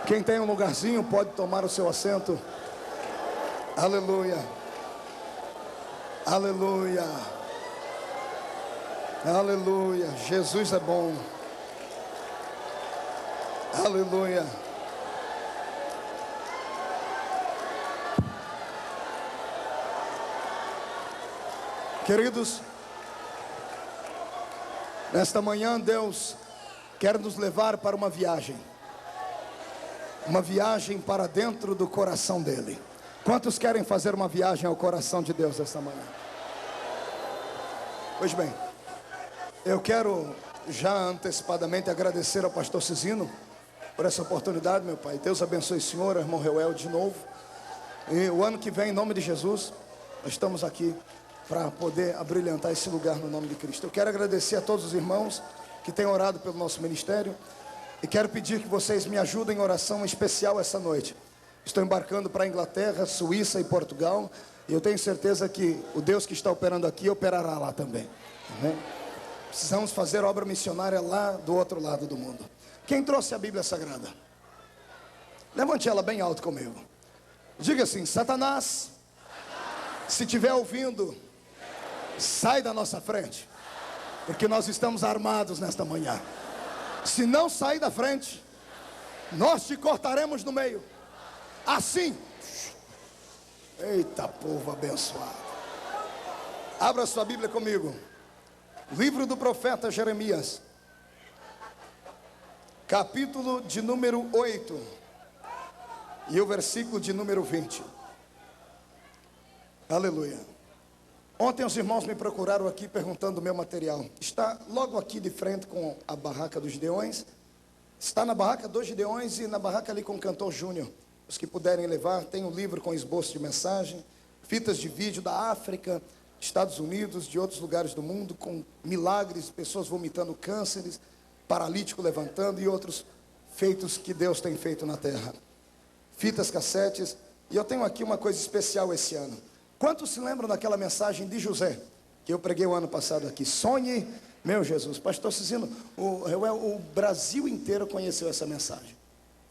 Quem tem um lugarzinho pode tomar o seu assento. Aleluia. Aleluia. Aleluia. Jesus é bom. Aleluia. Queridos, nesta manhã Deus quer nos levar para uma viagem para dentro do coração dele. Quantos querem fazer uma viagem ao coração de Deus esta manhã? Pois bem, eu quero já antecipadamente agradecer ao pastor Cizino por essa oportunidade, meu pai. Deus abençoe o senhor, irmão Reuel, de novo. E o ano que vem, em nome de Jesus, nós estamos aqui para poder abrilhantar esse lugar no nome de Cristo. Eu quero agradecer a todos os irmãos que têm orado pelo nosso ministério. E quero pedir que vocês me ajudem em oração especial essa noite. Estou embarcando para a Inglaterra, Suíça e Portugal. E eu tenho certeza que o Deus que está operando aqui, operará lá também. Amém? Precisamos fazer obra missionária lá do outro lado do mundo. Quem trouxe a Bíblia Sagrada? Levante ela bem alto comigo. Diga assim: Satanás, se estiver ouvindo, sai da nossa frente, porque nós estamos armados nesta manhã. Se não sair da frente, nós te cortaremos no meio. Assim. Eita, povo abençoado. Abra sua Bíblia comigo. Livro do profeta Jeremias, capítulo de número 8 e o versículo de número 20. Aleluia. Ontem os irmãos me procuraram aqui perguntando o meu material. Está logo aqui de frente com a barraca dos Gideões. Está na barraca dos Gideões e na barraca ali com o cantor Júnior. Os que puderem levar, tem um livro com esboço de mensagem, fitas de vídeo da África, Estados Unidos, de outros lugares do mundo, com milagres, pessoas vomitando cânceres, paralítico levantando e outros feitos que Deus tem feito na terra. Fitas, cassetes. E eu tenho aqui uma coisa especial esse ano. Quantos se lembram daquela mensagem de José, que eu preguei o ano passado aqui? Sonhe, meu Jesus. Pastor Cizino, o Brasil inteiro conheceu essa mensagem.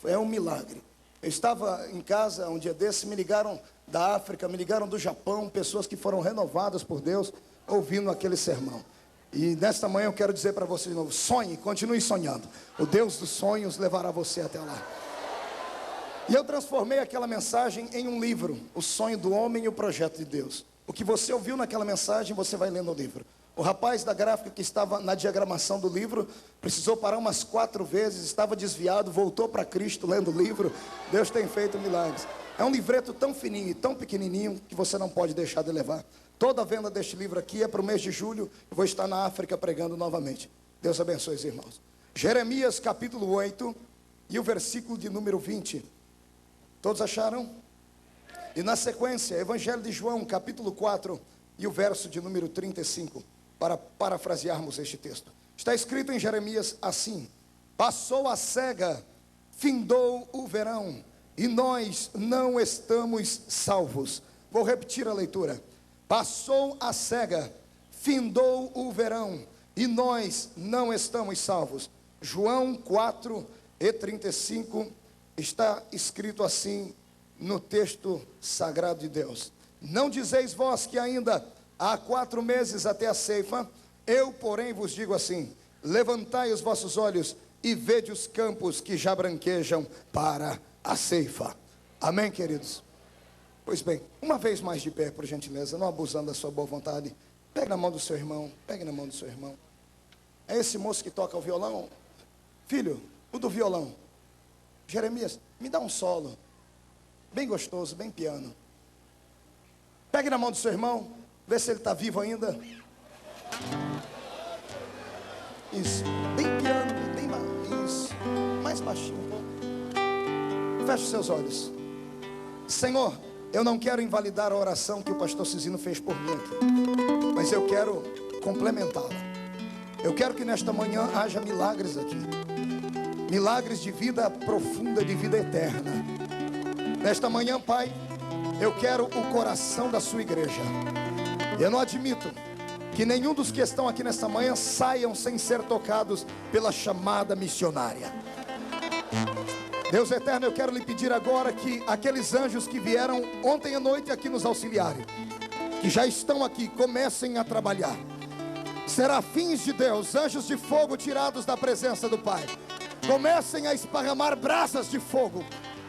É um milagre. Eu estava em casa um dia desses, me ligaram da África, me ligaram do Japão, pessoas que foram renovadas por Deus, ouvindo aquele sermão. E nesta manhã eu quero dizer para você de novo: sonhe, continue sonhando. O Deus dos sonhos levará você até lá. E eu transformei aquela mensagem em um livro, O Sonho do Homem e o Projeto de Deus. O que você ouviu naquela mensagem, você vai lendo no livro. O rapaz da gráfica que estava na diagramação do livro precisou parar umas 4 vezes, estava desviado, voltou para Cristo lendo o livro. Deus tem feito milagres. É um livreto tão fininho e tão pequenininho que você não pode deixar de levar. Toda a venda deste livro aqui é para o mês de julho. Eu vou estar na África pregando novamente. Deus abençoe os irmãos. Jeremias capítulo 8 e o versículo de número 20. Todos acharam? E na sequência, Evangelho de João, capítulo 4 e o verso de número 35, para parafrasearmos este texto. Está escrito em Jeremias assim: passou a cega, findou o verão, e nós não estamos salvos. Vou repetir a leitura. Passou a cega, findou o verão, e nós não estamos salvos. João 4 e 35. Está escrito assim no texto sagrado de Deus: não dizeis vós que ainda há 4 meses até a ceifa? Eu, porém, vos digo assim: levantai os vossos olhos e vede os campos que já branquejam para a ceifa. Amém, queridos? Pois bem, uma vez mais de pé, por gentileza, não abusando da sua boa vontade. Pegue na mão do seu irmão, pegue na mão do seu irmão. É esse moço que toca o violão? Filho, o do violão. Jeremias, me dá um solo, bem gostoso, bem piano. Pegue na mão do seu irmão, vê se ele está vivo ainda. Isso, bem piano, bem isso, mais baixinho um pouco. Feche os seus olhos. Senhor, eu não quero invalidar a oração que o pastor Cizino fez por mim aqui, mas eu quero complementá-la. Eu quero que nesta manhã haja milagres aqui. Milagres de vida profunda, de vida eterna. Nesta manhã, Pai, eu quero o coração da sua igreja. Eu não admito que nenhum dos que estão aqui nesta manhã saiam sem ser tocados pela chamada missionária. Deus eterno, eu quero lhe pedir agora que aqueles anjos que vieram ontem à noite aqui nos auxiliarem, que já estão aqui, comecem a trabalhar. Serafins de Deus, anjos de fogo tirados da presença do Pai, comecem a esparramar brasas de fogo,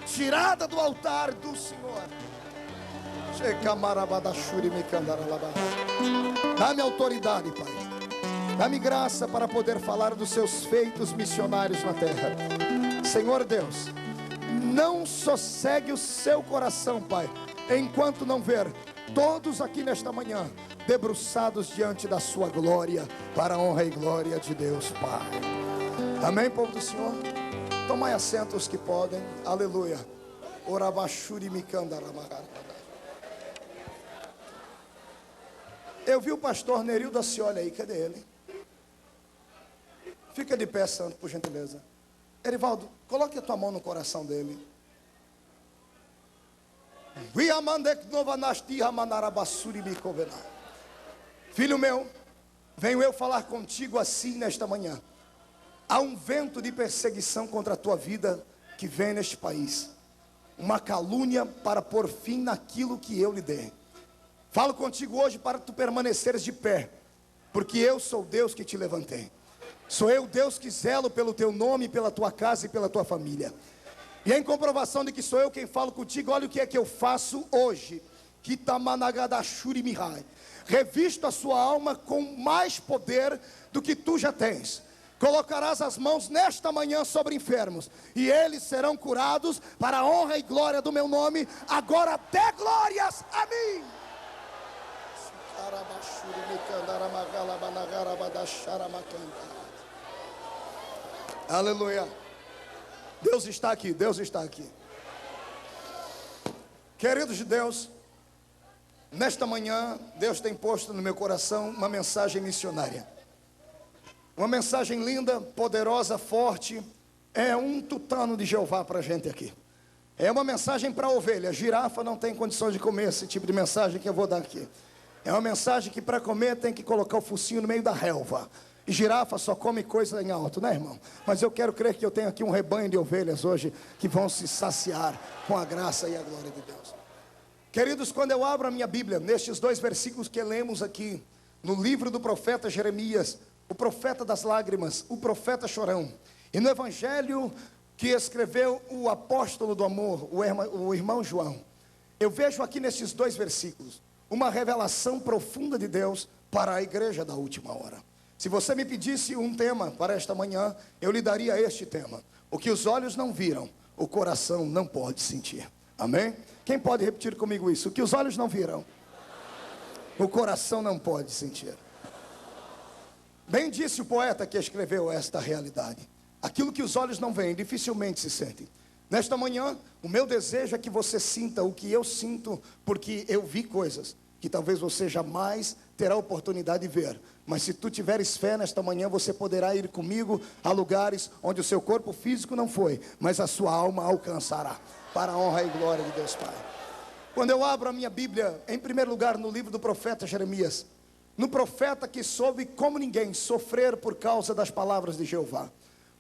tirada do altar do Senhor. Dá-me autoridade, Pai. Dá-me graça para poder falar dos seus feitos missionários na terra. Senhor Deus, não sossegue o seu coração, Pai, enquanto não ver todos aqui nesta manhã debruçados diante da sua glória, para a honra e glória de Deus Pai. Amém, povo do Senhor? Tomai assento os que podem. Aleluia. Eu vi o pastor Nerildo Acioli aí, cadê ele? Fica de pé, santo, por gentileza. Erivaldo, coloque a tua mão no coração dele. Filho meu, venho eu falar contigo assim nesta manhã. Há um vento de perseguição contra a tua vida que vem neste país. Uma calúnia para pôr fim naquilo que eu lhe dei. Falo contigo hoje para tu permaneceres de pé, porque eu sou Deus que te levantei. Sou eu, Deus, que zelo pelo teu nome, pela tua casa e pela tua família. E em comprovação de que sou eu quem falo contigo, olha o que é que eu faço hoje. Revisto a sua alma com mais poder do que tu já tens. Colocarás as mãos nesta manhã sobre enfermos, e eles serão curados para a honra e glória do meu nome. Agora dê glórias a mim. Aleluia. Deus está aqui, Deus está aqui. Queridos de Deus, nesta manhã Deus tem posto no meu coração uma mensagem missionária. Uma mensagem linda, poderosa, forte. É um tutano de Jeová para a gente aqui. É uma mensagem para a ovelha. Girafa não tem condições de comer esse tipo de mensagem que eu vou dar aqui. É uma mensagem que para comer tem que colocar o focinho no meio da relva. E girafa só come coisa em alto, né, irmão? Mas eu quero crer que eu tenho aqui um rebanho de ovelhas hoje que vão se saciar com a graça e a glória de Deus. Queridos, quando eu abro a minha Bíblia, nestes 2 versículos que lemos aqui, no livro do profeta Jeremias, o profeta das lágrimas, o profeta chorão, e no evangelho que escreveu o apóstolo do amor, o irmão João, eu vejo aqui nesses 2 versículos uma revelação profunda de Deus para a igreja da última hora. Se você me pedisse um tema para esta manhã, eu lhe daria este tema: o que os olhos não viram, o coração não pode sentir. Amém? Quem pode repetir comigo isso? O que os olhos não viram, o coração não pode sentir. Bem disse o poeta que escreveu esta realidade: aquilo que os olhos não veem, dificilmente se sentem. Nesta manhã, o meu desejo é que você sinta o que eu sinto, porque eu vi coisas que talvez você jamais terá oportunidade de ver. Mas se tu tiveres fé nesta manhã, você poderá ir comigo a lugares onde o seu corpo físico não foi, mas a sua alma alcançará, para a honra e glória de Deus Pai. Quando eu abro a minha Bíblia, em primeiro lugar no livro do profeta Jeremias, no profeta que soube como ninguém sofrer por causa das palavras de Jeová.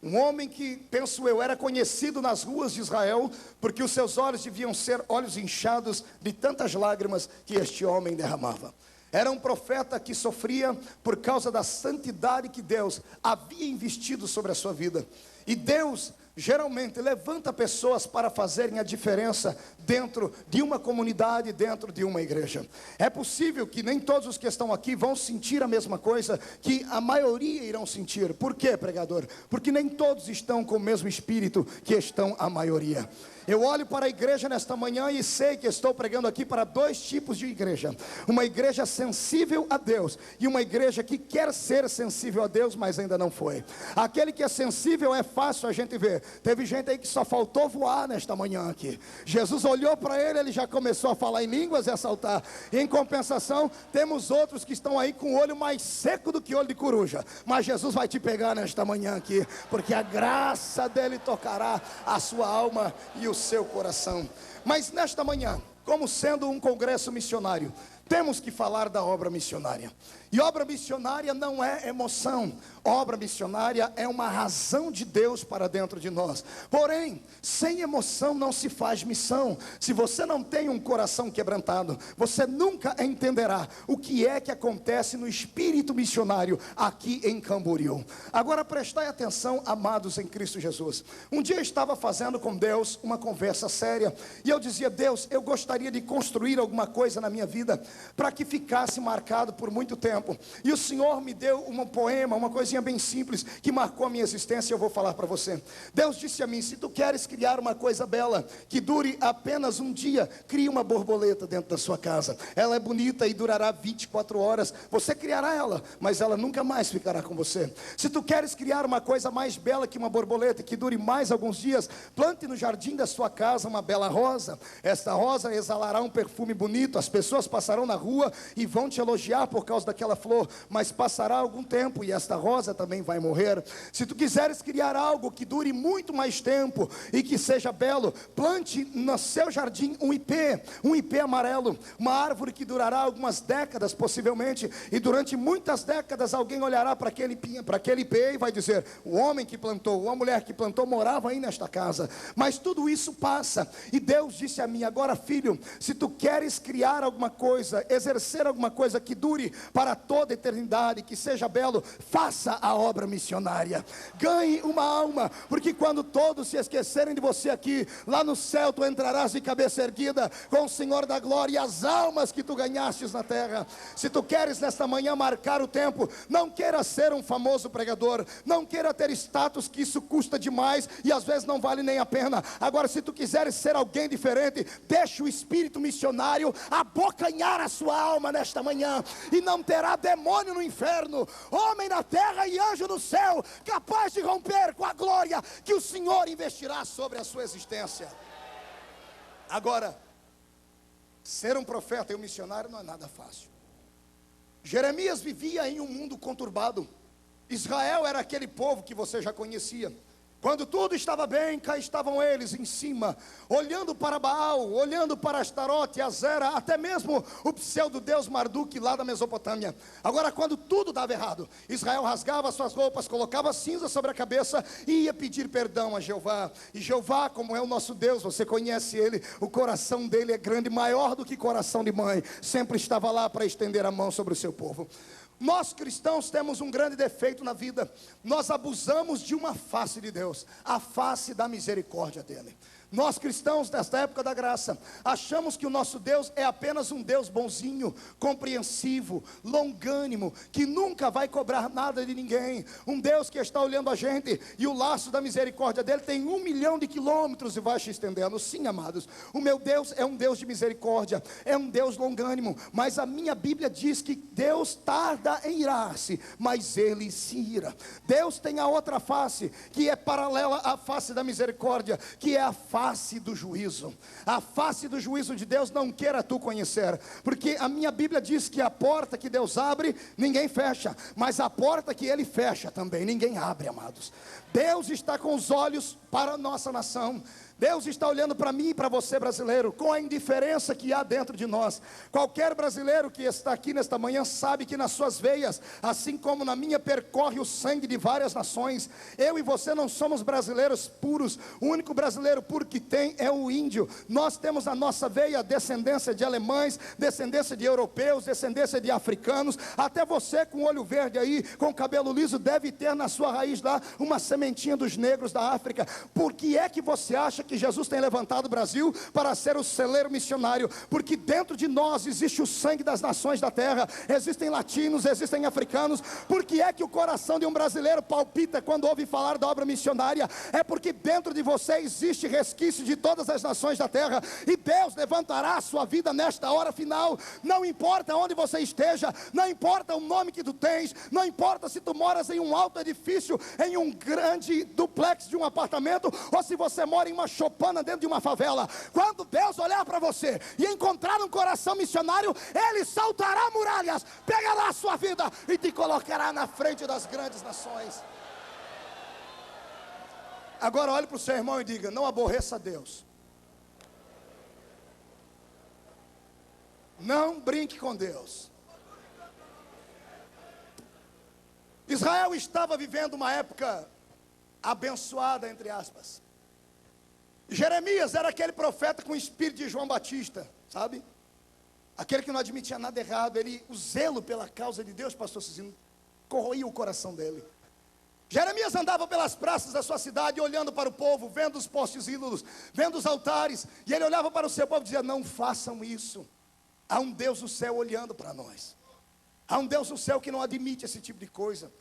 Um homem que, penso eu, era conhecido nas ruas de Israel, porque os seus olhos deviam ser olhos inchados de tantas lágrimas que este homem derramava. Era um profeta que sofria por causa da santidade que Deus havia investido sobre a sua vida. E Deus geralmente levanta pessoas para fazerem a diferença dentro de uma comunidade, dentro de uma igreja. É possível que nem todos os que estão aqui vão sentir a mesma coisa que a maioria irão sentir. Por quê, pregador? Porque nem todos estão com o mesmo espírito que estão a maioria. Eu olho para a igreja nesta manhã e sei que estou pregando aqui para 2 tipos de igreja. Uma igreja sensível a Deus e uma igreja que quer ser sensível a Deus, mas ainda não foi. Aquele que é sensível é fácil a gente ver. Teve gente aí que só faltou voar nesta manhã aqui. Jesus olhou para ele já começou a falar em línguas e a saltar. Em compensação, temos outros que estão aí com o olho mais seco do que olho de coruja. Mas Jesus vai te pegar nesta manhã aqui, porque a graça dele tocará a sua alma e o seu coração. Mas nesta manhã, como sendo um congresso missionário, temos que falar da obra missionária. E obra missionária não é emoção. Obra missionária é uma razão de Deus para dentro de nós. Porém, sem emoção não se faz missão. Se você não tem um coração quebrantado, você nunca entenderá o que é que acontece no espírito missionário aqui em Camboriú. Agora prestai atenção, amados em Cristo Jesus. Um dia eu estava fazendo com Deus uma conversa séria, e eu dizia: Deus, eu gostaria de construir alguma coisa na minha vida para que ficasse marcado por muito tempo. E o Senhor me deu um poema, uma coisinha bem simples, que marcou a minha existência, e eu vou falar para você. Deus disse a mim: se tu queres criar uma coisa bela, que dure apenas um dia, crie uma borboleta dentro da sua casa. Ela é bonita e durará 24 horas, você criará ela, mas ela nunca mais ficará com você. Se tu queres criar uma coisa mais bela que uma borboleta, que dure mais alguns dias, plante no jardim da sua casa uma bela rosa. Esta rosa exalará um perfume bonito, as pessoas passarão na rua e vão te elogiar por causa daquela flor, mas passará algum tempo e esta rosa também vai morrer. Se tu quiseres criar algo que dure muito mais tempo e que seja belo, plante no seu jardim um ipê amarelo, uma árvore que durará algumas décadas possivelmente, e durante muitas décadas alguém olhará para aquele ipê e vai dizer: o homem que plantou, ou a mulher que plantou morava aí nesta casa. Mas tudo isso passa, e Deus disse a mim: agora, filho, se tu queres criar alguma coisa, exercer alguma coisa que dure para toda a eternidade, que seja belo, faça a obra missionária. Ganhe uma alma, porque quando todos se esquecerem de você aqui, lá no céu tu entrarás de cabeça erguida com o Senhor da glória e as almas que tu ganhastes na terra. Se tu queres nesta manhã marcar o tempo, não queira ser um famoso pregador, não queira ter status, que isso custa demais e às vezes não vale nem a pena. Agora, se tu quiseres ser alguém diferente, deixa o espírito missionário abocanhar a sua alma nesta manhã, e não terá demônio no inferno, homem na terra e anjo no céu, capaz de romper com a glória que o Senhor investirá sobre a sua existência. Agora, ser um profeta e um missionário não é nada fácil. Jeremias vivia em um mundo conturbado. Israel era aquele povo que você já conhecia. Quando tudo estava bem, cá estavam eles em cima, olhando para Baal, olhando para Astarote, Azera, até mesmo o pseudo-deus Marduk lá da Mesopotâmia. Agora, quando tudo dava errado, Israel rasgava suas roupas, colocava cinza sobre a cabeça e ia pedir perdão a Jeová. E Jeová, como é o nosso Deus, você conhece ele, o coração dele é grande, maior do que coração de mãe, sempre estava lá para estender a mão sobre o seu povo. Nós cristãos temos um grande defeito na vida: nós abusamos de uma face de Deus, a face da misericórdia dele. Nós cristãos desta época da graça achamos que o nosso Deus é apenas um Deus bonzinho, compreensivo, longânimo, que nunca vai cobrar nada de ninguém. Um Deus que está olhando a gente, e o laço da misericórdia dele tem 1 milhão de quilômetros e vai se estendendo. Sim, amados, o meu Deus é um Deus de misericórdia, é um Deus longânimo. Mas a minha Bíblia diz que Deus tarda em irar-se, mas ele se ira. Deus tem a outra face, que é paralela à face da misericórdia, que é a face do juízo. A face do juízo de Deus não queira tu conhecer, porque a minha Bíblia diz que a porta que Deus abre, ninguém fecha, mas a porta que ele fecha também, ninguém abre, amados. Deus está com os olhos para a nossa nação. Deus está olhando para mim e para você, brasileiro, com a indiferença que há dentro de nós. Qualquer brasileiro que está aqui nesta manhã sabe que nas suas veias, assim como na minha, percorre o sangue de várias nações. Eu e você não somos brasileiros puros. O único brasileiro puro que tem é o índio. Nós temos na nossa veia descendência de alemães, descendência de europeus, descendência de africanos. Até você com olho verde aí, com cabelo liso, deve ter na sua raiz lá uma sementinha dos negros da África. Por que é que você acha que Jesus tem levantado o Brasil para ser o celeiro missionário? Porque dentro de nós existe o sangue das nações da terra. Existem latinos, existem africanos. Por que é que o coração de um brasileiro palpita quando ouve falar da obra missionária? É porque dentro de você existe resquício de todas as nações da terra, e Deus levantará a sua vida nesta hora final. Não importa onde você esteja, não importa o nome que tu tens, não importa se tu moras em um alto edifício, em um grande duplex de um apartamento, ou se você mora em uma chopana dentro de uma favela. Quando Deus olhar para você e encontrar um coração missionário, Ele saltará muralhas, pegará a sua vida e te colocará na frente das grandes nações. Agora olhe para o seu irmão e diga: não aborreça Deus. Não brinque com Deus. Israel estava vivendo uma época abençoada, entre aspas. Jeremias era aquele profeta com o espírito de João Batista, sabe? Aquele que não admitia nada errado. O zelo pela causa de Deus, pastor Cicino, corroía o coração dele. Jeremias andava pelas praças da sua cidade, olhando para o povo, vendo os postes ídolos, vendo os altares, e ele olhava para o seu povo e dizia: não façam isso. Há um Deus no céu olhando para nós. Há um Deus no céu que não admite esse tipo de coisa.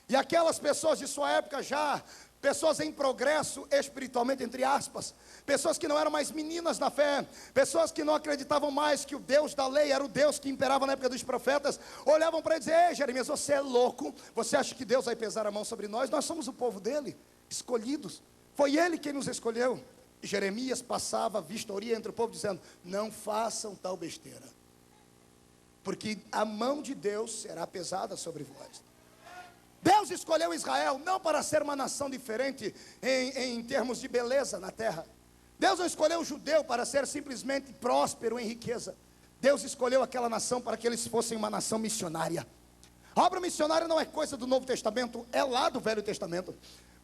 E aquelas pessoas de sua época já, pessoas em progresso espiritualmente, entre aspas, pessoas que não eram mais meninas na fé, pessoas que não acreditavam mais que o Deus da lei era o Deus que imperava na época dos profetas, olhavam para ele e diziam: ei, Jeremias, você é louco, você acha que Deus vai pesar a mão sobre nós? Nós somos o povo dele, escolhidos, foi ele quem nos escolheu. E Jeremias passava a vistoria entre o povo dizendo: não façam tal besteira, porque a mão de Deus será pesada sobre vós. Deus escolheu Israel não para ser uma nação diferente em termos de beleza na terra. Deus não escolheu o judeu para ser simplesmente próspero em riqueza. Deus escolheu aquela nação para que eles fossem uma nação missionária. A obra missionária não é coisa do Novo Testamento, é lá do Velho Testamento.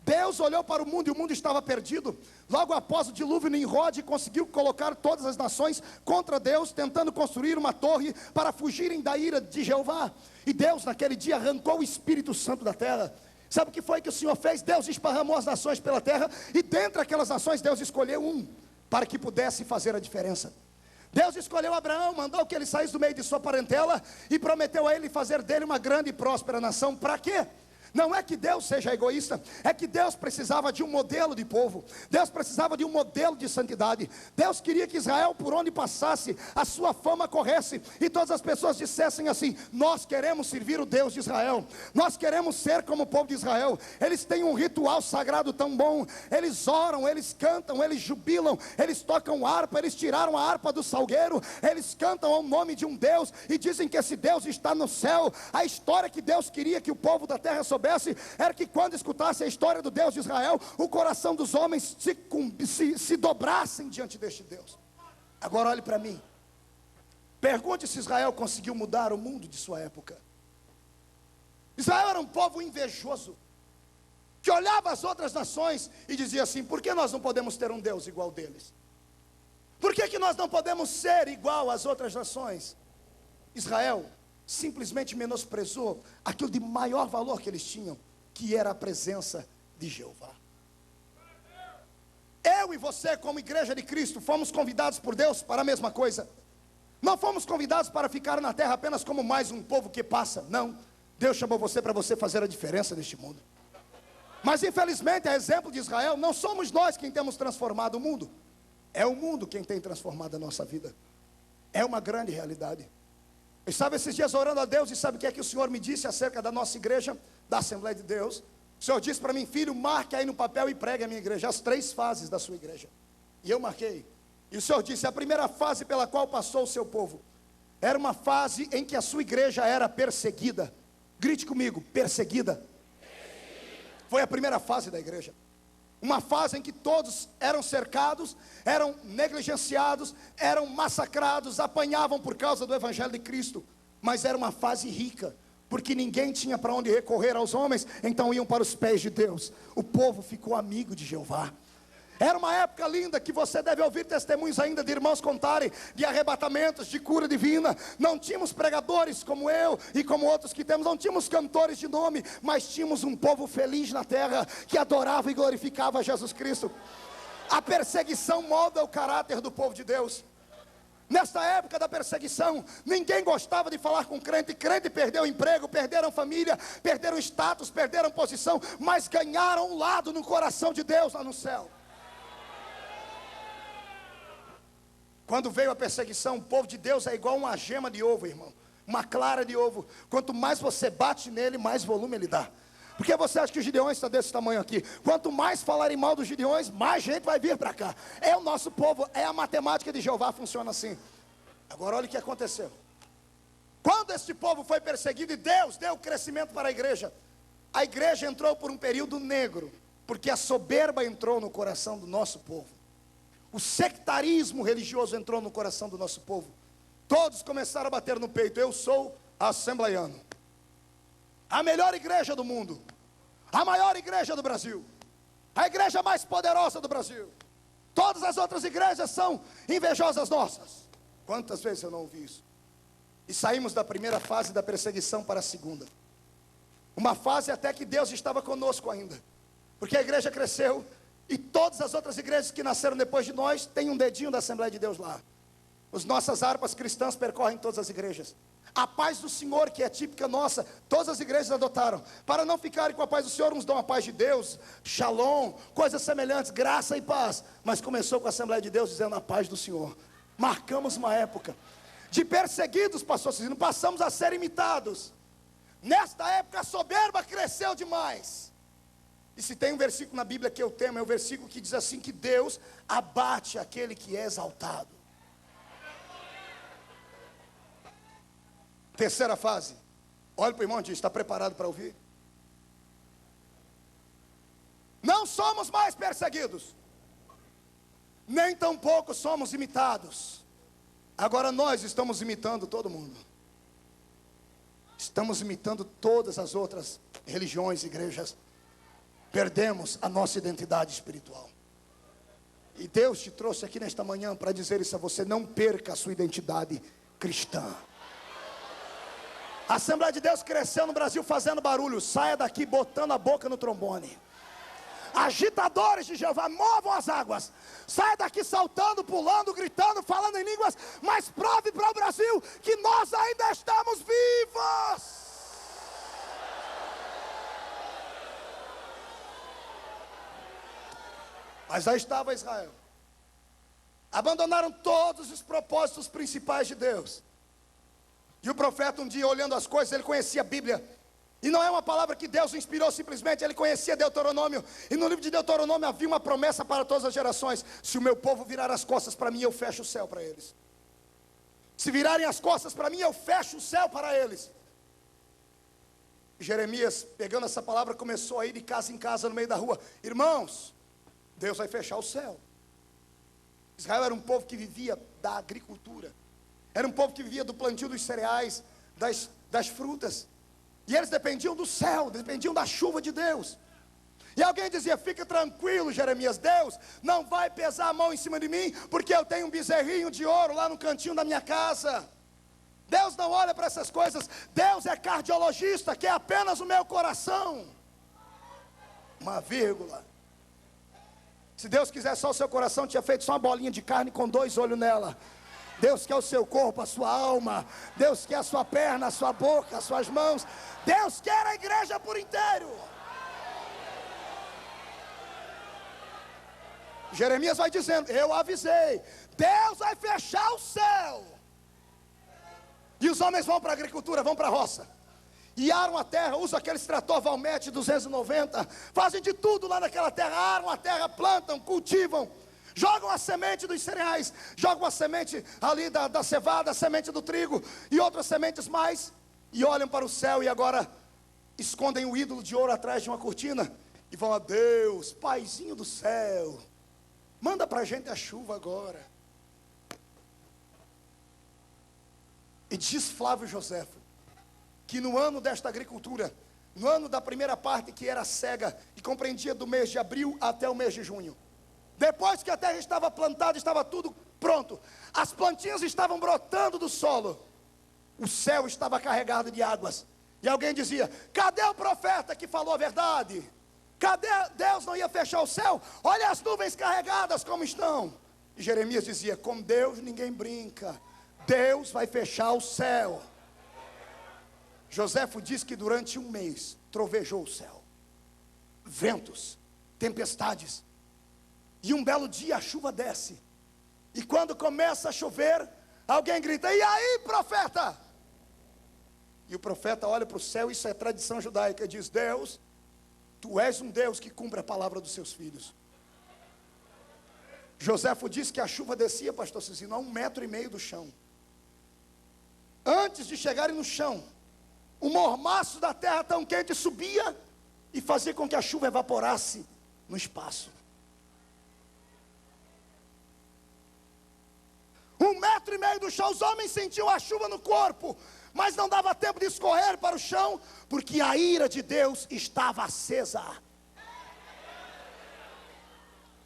Deus olhou para o mundo e o mundo estava perdido. Logo após o dilúvio, Nimrod conseguiu colocar todas as nações contra Deus, tentando construir uma torre para fugirem da ira de Jeová. E Deus naquele dia arrancou o Espírito Santo da terra. Sabe o que foi que o Senhor fez? Deus esparramou as nações pela terra, e dentre aquelas nações Deus escolheu um para que pudesse fazer a diferença. Deus escolheu Abraão, mandou que ele saísse do meio de sua parentela e prometeu a ele fazer dele uma grande e próspera nação. Para quê? Não é que Deus seja egoísta, é que Deus precisava de um modelo de povo. Deus precisava de um modelo de santidade. Deus queria que Israel, por onde passasse, a sua fama corresse, e todas as pessoas dissessem assim: nós queremos servir o Deus de Israel, nós queremos ser como o povo de Israel. Eles têm um ritual sagrado tão bom, eles oram, eles cantam, eles jubilam, eles tocam harpa, eles tiraram a harpa do salgueiro, eles cantam ao nome de um Deus, e dizem que esse Deus está no céu. A história que Deus queria que o povo da terra soubesse era que quando escutasse a história do Deus de Israel, o coração dos homens se dobrassem diante deste Deus. Agora olhe para mim, pergunte se Israel conseguiu mudar o mundo de sua época. Israel era um povo invejoso, que olhava as outras nações e dizia assim: por que nós não podemos ter um Deus igual deles? Por que nós não podemos ser igual às outras nações? Israel simplesmente menosprezou aquilo de maior valor que eles tinham, que era a presença de Jeová. Eu e você, como igreja de Cristo, fomos convidados por Deus para a mesma coisa. Não fomos convidados para ficar na terra apenas como mais um povo que passa. Não, Deus chamou você para você fazer a diferença neste mundo. Mas infelizmente, a exemplo de Israel, não somos nós quem temos transformado o mundo, é o mundo quem tem transformado a nossa vida. É uma grande realidade. Eu estava esses dias orando a Deus, e sabe o que o Senhor me disse acerca da nossa igreja, da Assembleia de Deus? O Senhor disse para mim: filho, marque aí no papel e pregue a minha igreja, as 3 fases da sua igreja. E eu marquei. E o Senhor disse: a primeira fase pela qual passou o seu povo era uma fase em que a sua igreja era perseguida. Grite comigo: perseguida. Foi a primeira fase da igreja. Uma fase em que todos eram cercados, eram negligenciados, eram massacrados, apanhavam por causa do Evangelho de Cristo. Mas era uma fase rica, porque ninguém tinha para onde recorrer aos homens, então iam para os pés de Deus. O povo ficou amigo de Jeová. Era uma época linda, que você deve ouvir testemunhos ainda de irmãos contarem de arrebatamentos, de cura divina. Não tínhamos pregadores como eu e como outros que temos, não tínhamos cantores de nome, mas tínhamos um povo feliz na terra, que adorava e glorificava Jesus Cristo. A perseguição molda o caráter do povo de Deus. Nesta época da perseguição, ninguém gostava de falar com crente. Crente perdeu emprego, perderam família, perderam status, perderam posição, mas ganharam um lado no coração de Deus lá no céu. Quando veio a perseguição, o povo de Deus é igual uma gema de ovo, irmão, uma clara de ovo. Quanto mais você bate nele, mais volume ele dá. Por que você acha que os Gideões estão desse tamanho aqui? Quanto mais falarem mal dos Gideões, mais gente vai vir para cá. É o nosso povo, é a matemática de Jeová, funciona assim. Agora olha o que aconteceu. Quando este povo foi perseguido e Deus deu crescimento para a igreja entrou por um período negro, porque a soberba entrou no coração do nosso povo. O sectarismo religioso entrou no coração do nosso povo. Todos começaram a bater no peito: eu sou assembleiano. A melhor igreja do mundo, a maior igreja do Brasil, a igreja mais poderosa do Brasil. Todas as outras igrejas são invejosas nossas. Quantas vezes eu não ouvi isso? E saímos da primeira fase da perseguição para a segunda. Uma fase até que Deus estava conosco ainda, porque a igreja cresceu, e todas as outras igrejas que nasceram depois de nós têm um dedinho da Assembleia de Deus lá. As nossas harpas cristãs percorrem todas as igrejas. A paz do Senhor, que é típica nossa, todas as igrejas adotaram. Para não ficarem com a paz do Senhor, uns dão a paz de Deus, shalom, coisas semelhantes, graça e paz. Mas começou com a Assembleia de Deus dizendo a paz do Senhor. Marcamos uma época de perseguidos, pastor Cizino, passamos a ser imitados. Nesta época a soberba cresceu demais. E se tem um versículo na Bíblia que eu temo, é o versículo que diz assim: que Deus abate aquele que é exaltado. Terceira fase. Olha para o irmão e diz: está preparado para ouvir? Não somos mais perseguidos, nem tampouco somos imitados. Agora nós estamos imitando todo mundo. Estamos imitando todas as outras religiões, igrejas. Perdemos a nossa identidade espiritual. E Deus te trouxe aqui nesta manhã para dizer isso a você: não perca a sua identidade cristã. A Assembleia de Deus cresceu no Brasil fazendo barulho. Saia daqui botando a boca no trombone. Agitadores de Jeová, movam as águas. Saia daqui saltando, pulando, gritando, falando em línguas. Mas prove para o Brasil que nós ainda estamos vivos. Mas aí estava Israel. Abandonaram todos os propósitos principais de Deus. E o profeta um dia, olhando as coisas, ele conhecia a Bíblia. E não é uma palavra que Deus inspirou simplesmente, ele conhecia Deuteronômio. E no livro de Deuteronômio havia uma promessa para todas as gerações: se o meu povo virar as costas para mim, eu fecho o céu para eles. Se virarem as costas para mim, eu fecho o céu para eles. Jeremias, pegando essa palavra, começou a ir de casa em casa no meio da rua: irmãos, Deus vai fechar o céu. Israel era um povo que vivia da agricultura. Era um povo que vivia do plantio dos cereais, das frutas. E eles dependiam do céu, dependiam da chuva de Deus. E alguém dizia: fica tranquilo, Jeremias, Deus não vai pesar a mão em cima de mim, porque eu tenho um bezerrinho de ouro lá no cantinho da minha casa. Deus não olha para essas coisas. Deus é cardiologista, que é apenas o meu coração. Uma vírgula. Se Deus quiser só o seu coração, tinha feito só uma bolinha de carne com 2 olhos nela. Deus quer o seu corpo, a sua alma. Deus quer a sua perna, a sua boca, as suas mãos. Deus quer a igreja por inteiro. Jeremias vai dizendo: eu avisei, Deus vai fechar o céu. E os homens vão para a agricultura, vão para a roça. E aram a terra, usam aquele trator Valmete 290. Fazem de tudo lá naquela terra. Aram a terra, plantam, cultivam. Jogam a semente dos cereais, jogam a semente ali da cevada, a semente do trigo e outras sementes mais, e olham para o céu e agora escondem o ídolo de ouro atrás de uma cortina e vão: a Deus, Paizinho do céu, manda para a gente a chuva agora. E diz Flávio Joséfo que no ano desta agricultura, no ano da primeira parte, que era cega e compreendia do mês de abril até o mês de junho, depois que a terra estava plantada, estava tudo pronto, as plantinhas estavam brotando do solo, o céu estava carregado de águas. E alguém dizia: cadê o profeta que falou a verdade? Cadê? Deus não ia fechar o céu? Olha as nuvens carregadas como estão. E Jeremias dizia: com Deus ninguém brinca, Deus vai fechar o céu. Joséfo diz que durante um mês trovejou o céu, ventos, tempestades. E um belo dia a chuva desce. E quando começa a chover, alguém grita: e aí, profeta? E o profeta olha para o céu, isso é tradição judaica, e diz: Deus, tu és um Deus que cumpre a palavra dos seus filhos. Joséfo diz que a chuva descia, pastor Cizino, a 1,5 metro do chão. Antes de chegarem no chão, o mormaço da terra tão quente subia e fazia com que a chuva evaporasse no espaço. 1,5 metro veio do chão. Os homens sentiam a chuva no corpo, mas não dava tempo de escorrer para o chão, porque a ira de Deus estava acesa.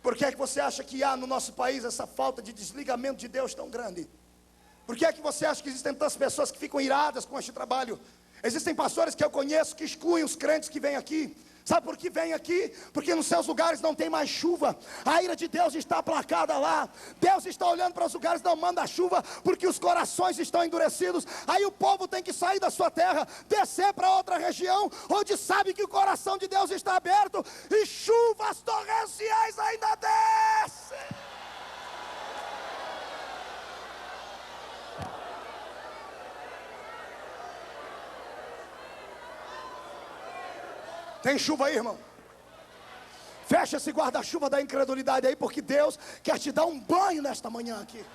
Por que é que você acha que há no nosso país essa falta de desligamento de Deus tão grande? Por que é que você acha que existem tantas pessoas que ficam iradas com este trabalho? Existem pastores que eu conheço que excluem os crentes que vêm aqui. Sabe por que vem aqui? Porque nos seus lugares não tem mais chuva. A ira de Deus está aplacada lá. Deus está olhando para os lugares, não manda chuva, porque os corações estão endurecidos. Aí o povo tem que sair da sua terra, descer para outra região, onde sabe que o coração de Deus está aberto, e chuvas torrenciais ainda descem. Tem chuva aí, irmão? Fecha esse guarda-chuva da incredulidade aí, porque Deus quer te dar um banho nesta manhã aqui.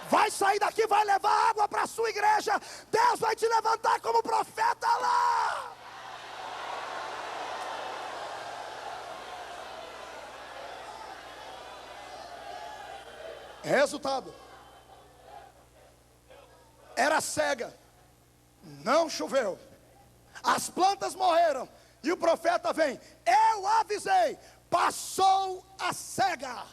Vai sair daqui, vai levar água para a sua igreja. Deus vai te levantar como profeta lá. Resultado: era cega, não choveu, as plantas morreram. E o profeta vem, eu avisei, passou a cega.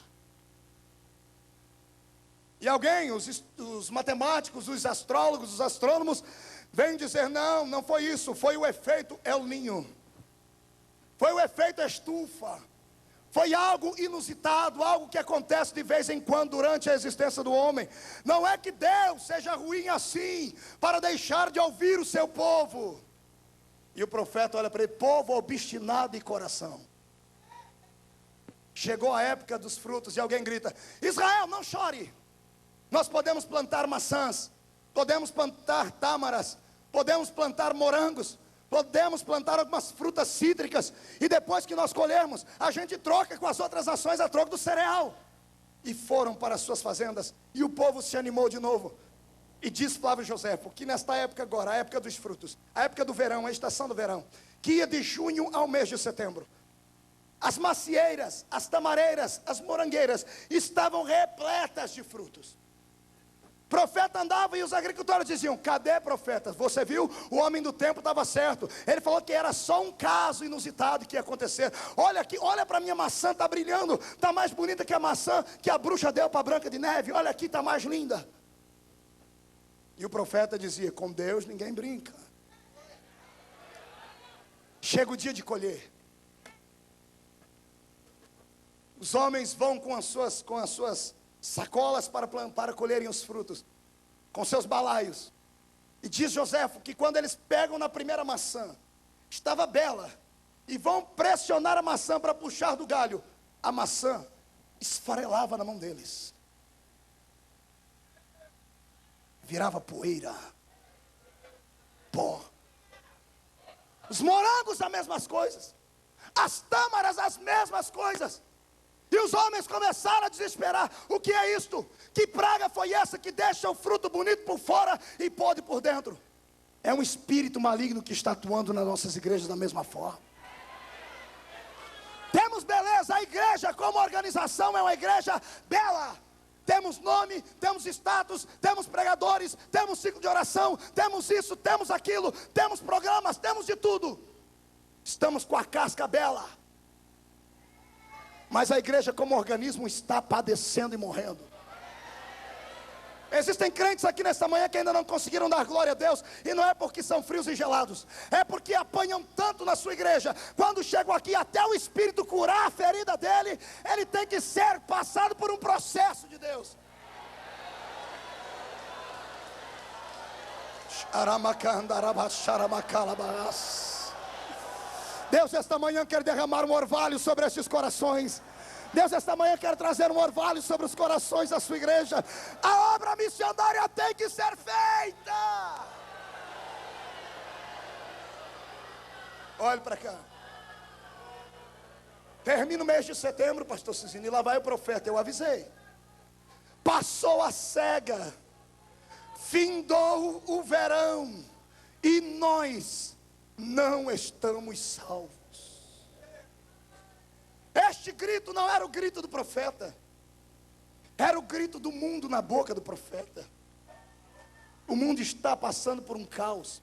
E alguém, os matemáticos, os astrólogos, os astrônomos, vêm dizer, não foi isso, foi o efeito El Niño. Foi o efeito estufa. Foi algo inusitado, algo que acontece de vez em quando durante a existência do homem. Não é que Deus seja ruim assim, para deixar de ouvir o seu povo. E o profeta olha para ele, povo obstinado de coração. Chegou a época dos frutos e alguém grita, Israel, não chore. Nós podemos plantar maçãs, podemos plantar tâmaras, podemos plantar morangos, podemos plantar algumas frutas cítricas, e depois que nós colhermos, a gente troca com as outras nações a troca do cereal. E foram para as suas fazendas, e o povo se animou de novo. E diz Flávio Joséfo que nesta época agora, a época dos frutos, a época do verão, a estação do verão, que ia de junho ao mês de setembro, as macieiras, as tamareiras, as morangueiras estavam repletas de frutos. O profeta andava e os agricultores diziam, cadê profeta? Você viu? O homem do tempo estava certo. Ele falou que era só um caso inusitado que ia acontecer. Olha aqui, olha para a minha maçã, está brilhando, está mais bonita que a maçã que a bruxa deu para a Branca de Neve. Olha aqui, está mais linda. E o profeta dizia, com Deus ninguém brinca. Chega o dia de colher. Os homens vão com as suas sacolas para colherem os frutos, com seus balaios. E diz Joséfo que quando eles pegam na primeira maçã, estava bela, e vão pressionar a maçã para puxar do galho, a maçã esfarelava na mão deles. Virava poeira, pó. Os morangos as mesmas coisas, as tâmaras as mesmas coisas. E os homens começaram a desesperar. O que é isto? Que praga foi essa que deixa o fruto bonito por fora e podre por dentro? É um espírito maligno que está atuando nas nossas igrejas da mesma forma. Temos beleza, a igreja como organização é uma igreja bela. Temos nome, temos status, temos pregadores, temos ciclo de oração, temos isso, temos aquilo, temos programas, temos de tudo. Estamos com a casca bela. Mas a igreja como organismo está padecendo e morrendo. Existem crentes aqui nesta manhã que ainda não conseguiram dar glória a Deus. E não é porque são frios e gelados, é porque apanham tanto na sua igreja. Quando chegam aqui, até o Espírito curar a ferida dele, ele tem que ser passado por um processo de Deus. Deus esta manhã quer derramar um orvalho sobre estes corações. Deus esta manhã quer trazer um orvalho sobre os corações da sua igreja. A obra missionária tem que ser feita. Olhe para cá. Termina o mês de setembro, pastor Cisine, e lá vai o profeta, eu avisei. Passou a cega, findou o verão, e nós não estamos salvos. Este grito não era o grito do profeta, era o grito do mundo na boca do profeta. O mundo está passando por um caos.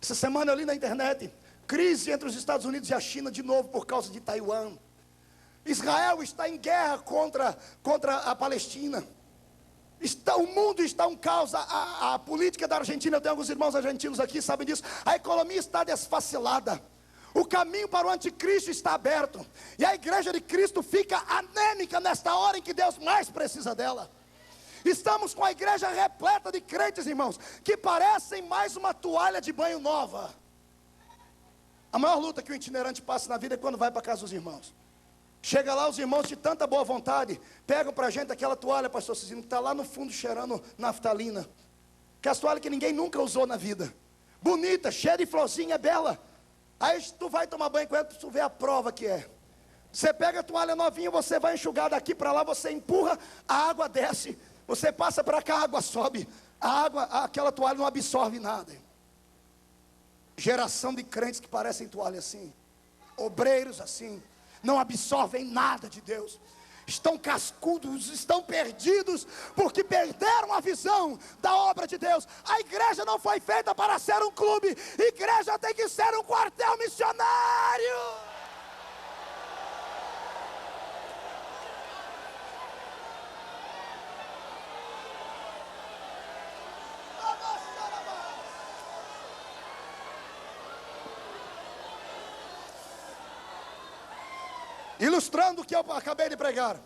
Essa semana eu li na internet, crise entre os Estados Unidos e a China de novo por causa de Taiwan. Israel está em guerra contra a Palestina. O mundo está um caos. A política da Argentina, eu tenho alguns irmãos argentinos aqui, sabem disso. A economia está desfacelada. O caminho para o anticristo está aberto. E a igreja de Cristo fica anêmica nesta hora em que Deus mais precisa dela. Estamos com a igreja repleta de crentes, irmãos, que parecem mais uma toalha de banho nova. A maior luta que o itinerante passa na vida é quando vai para casa dos irmãos. Chega lá, os irmãos de tanta boa vontade pegam para a gente aquela toalha, pastor Cicino, que está lá no fundo cheirando naftalina. Que é a toalha que ninguém nunca usou na vida. Bonita, cheia de florzinha, é bela. Aí tu vai tomar banho com ela, tu vê a prova que é. Você pega a toalha novinha, você vai enxugar daqui para lá, você empurra, a água desce. Você passa para cá, a água sobe. A água, aquela toalha não absorve nada. Geração de crentes que parecem toalha assim. Obreiros assim. Não absorvem nada de Deus. Estão cascudos, estão perdidos, porque perderam a visão da obra de Deus. A igreja não foi feita para ser um clube. Igreja tem que ser um quartel missionário. Ilustrando o que eu acabei de pregar.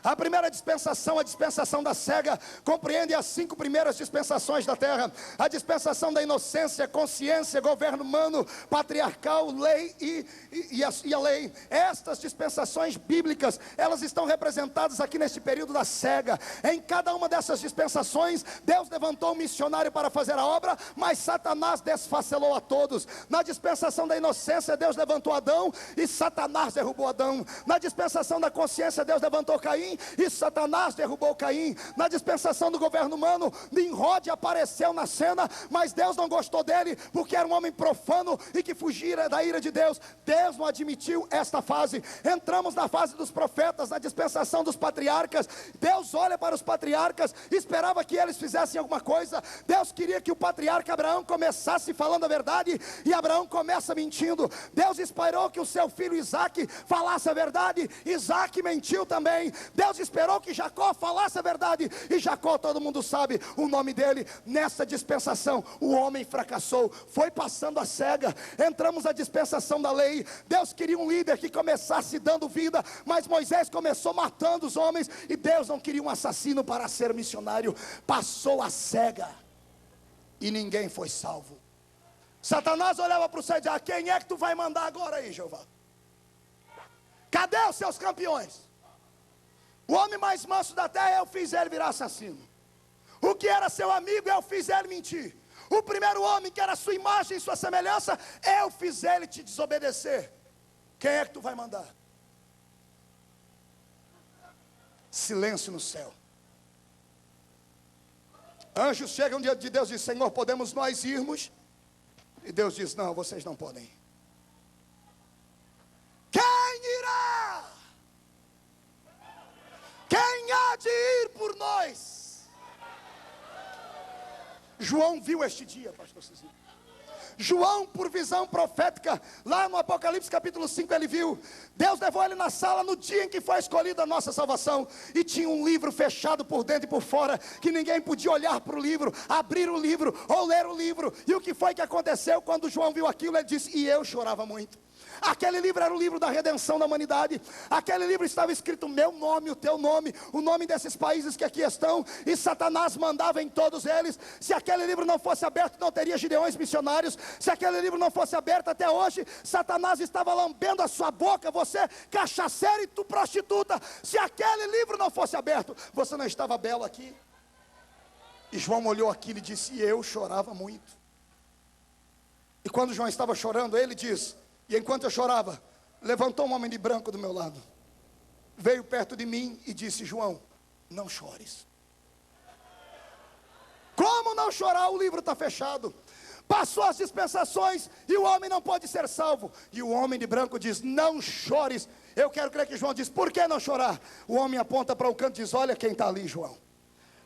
A primeira dispensação, a dispensação da cega, compreende as 5 primeiras dispensações da terra. A dispensação da inocência, consciência, governo humano, patriarcal, lei e a lei. Estas dispensações bíblicas, elas estão representadas aqui neste período da cega. Em cada uma dessas dispensações, Deus levantou um missionário para fazer a obra, mas Satanás desfacelou a todos. Na dispensação da inocência, Deus levantou Adão e Satanás derrubou Adão. Na dispensação da consciência, Deus levantou Caim e Satanás derrubou Caim. Na dispensação do governo humano, Nimrod apareceu na cena, mas Deus não gostou dele, porque era um homem profano e que fugira da ira de Deus. Deus não admitiu esta fase. Entramos na fase dos profetas, na dispensação dos patriarcas. Deus olha para os patriarcas, esperava que eles fizessem alguma coisa. Deus queria que o patriarca Abraão começasse falando a verdade, e Abraão começa mentindo. Deus esperou que o seu filho Isaque falasse a verdade, Isaque mentiu também. Deus esperou que Jacó falasse a verdade, e Jacó, todo mundo sabe o nome dele. Nessa dispensação, o homem fracassou, foi passando a cega. Entramos na dispensação da lei. Deus queria um líder que começasse dando vida, mas Moisés começou matando os homens, e Deus não queria um assassino para ser missionário. Passou a cega, e ninguém foi salvo. Satanás olhava para o céu e dizia: quem é que tu vai mandar agora aí, Jeová? Cadê os seus campeões? O homem mais manso da terra, eu fiz ele virar assassino. O que era seu amigo, eu fiz ele mentir. O primeiro homem que era sua imagem e sua semelhança, eu fiz ele te desobedecer. Quem é que tu vai mandar? Silêncio no céu. Anjos chegam diante de Deus e dizem: Senhor, podemos nós irmos? E Deus diz: não, vocês não podem ir. Quem irá? Quem há de ir por nós? João viu este dia, pastor Cecílio. João, por visão profética, lá no Apocalipse capítulo 5, ele viu. Deus levou ele na sala no dia em que foi escolhida a nossa salvação, e tinha um livro fechado por dentro e por fora, que ninguém podia olhar para o livro, abrir o livro ou ler o livro. E o que foi que aconteceu quando João viu aquilo? Ele disse: e eu chorava muito. Aquele livro era o livro da redenção da humanidade. Aquele livro estava escrito o meu nome, o teu nome, o nome desses países que aqui estão, e Satanás mandava em todos eles. Se aquele livro não fosse aberto, não teria gideões missionários. Se aquele livro não fosse aberto até hoje, Satanás estava lambendo a sua boca, você cachaceira e tu prostituta. Se aquele livro não fosse aberto, você não estava belo aqui. E João olhou aquilo e disse: e eu chorava muito. E quando João estava chorando, ele diz: e enquanto eu chorava, levantou um homem de branco do meu lado, veio perto de mim e disse: João, não chores. Como não chorar? O livro está fechado. Passou as dispensações e o homem não pode ser salvo. E o homem de branco diz: não chores. Eu quero crer que João diz: por que não chorar? O homem aponta para o canto e diz: olha quem está ali, João.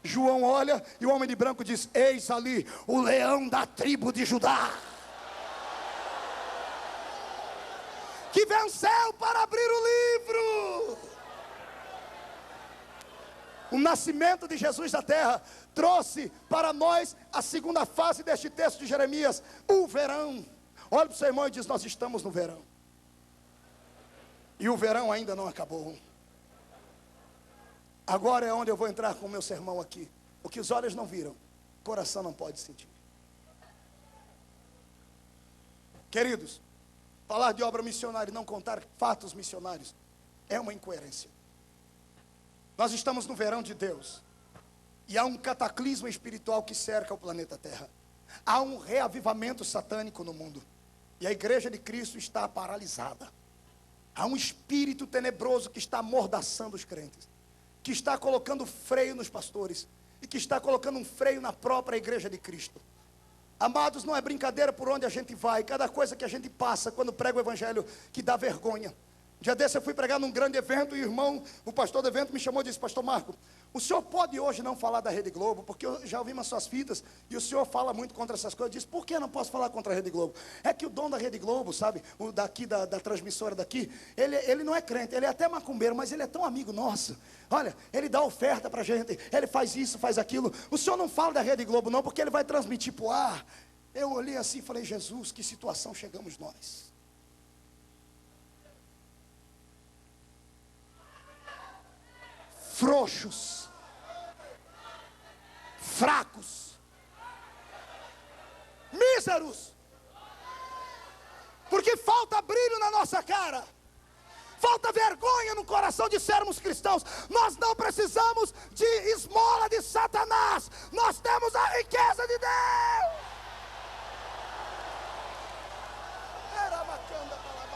João olha e o homem de branco diz: eis ali o leão da tribo de Judá, que venceu para abrir o livro. O nascimento de Jesus da terra trouxe para nós a segunda fase deste texto de Jeremias, o verão. Olha para o seu irmão e diz: nós estamos no verão. E o verão ainda não acabou. Agora é onde eu vou entrar com o meu sermão aqui. O que os olhos não viram, o coração não pode sentir. Queridos, falar de obra missionária e não contar fatos missionários é uma incoerência. Nós estamos no verão de Deus. E há um cataclismo espiritual que cerca o planeta Terra. Há um reavivamento satânico no mundo. E a igreja de Cristo está paralisada. Há um espírito tenebroso que está amordaçando os crentes, que está colocando freio nos pastores, e que está colocando um freio na própria igreja de Cristo. Amados, não é brincadeira por onde a gente vai. Cada coisa que a gente passa quando prega o evangelho que dá vergonha. Um dia desse eu fui pregar num grande evento, e o irmão, o pastor do evento me chamou e disse: pastor Marco, o senhor pode hoje não falar da Rede Globo? Porque eu já ouvi umas suas fitas, e o senhor fala muito contra essas coisas. Eu disse: por que eu não posso falar contra a Rede Globo? É que o dono da Rede Globo, sabe, o daqui, da transmissora daqui, ele não é crente, ele é até macumbeiro, mas ele é tão amigo nosso. Olha, ele dá oferta pra gente, ele faz isso, faz aquilo. O senhor não fala da Rede Globo não, porque ele vai transmitir pro ar. Eu olhei assim e falei: Jesus, que situação chegamos nós. Frouxos, fracos, míseros, porque falta brilho na nossa cara, falta vergonha no coração de sermos cristãos. Nós não precisamos de esmola de Satanás, nós temos a riqueza de Deus. Era bacana para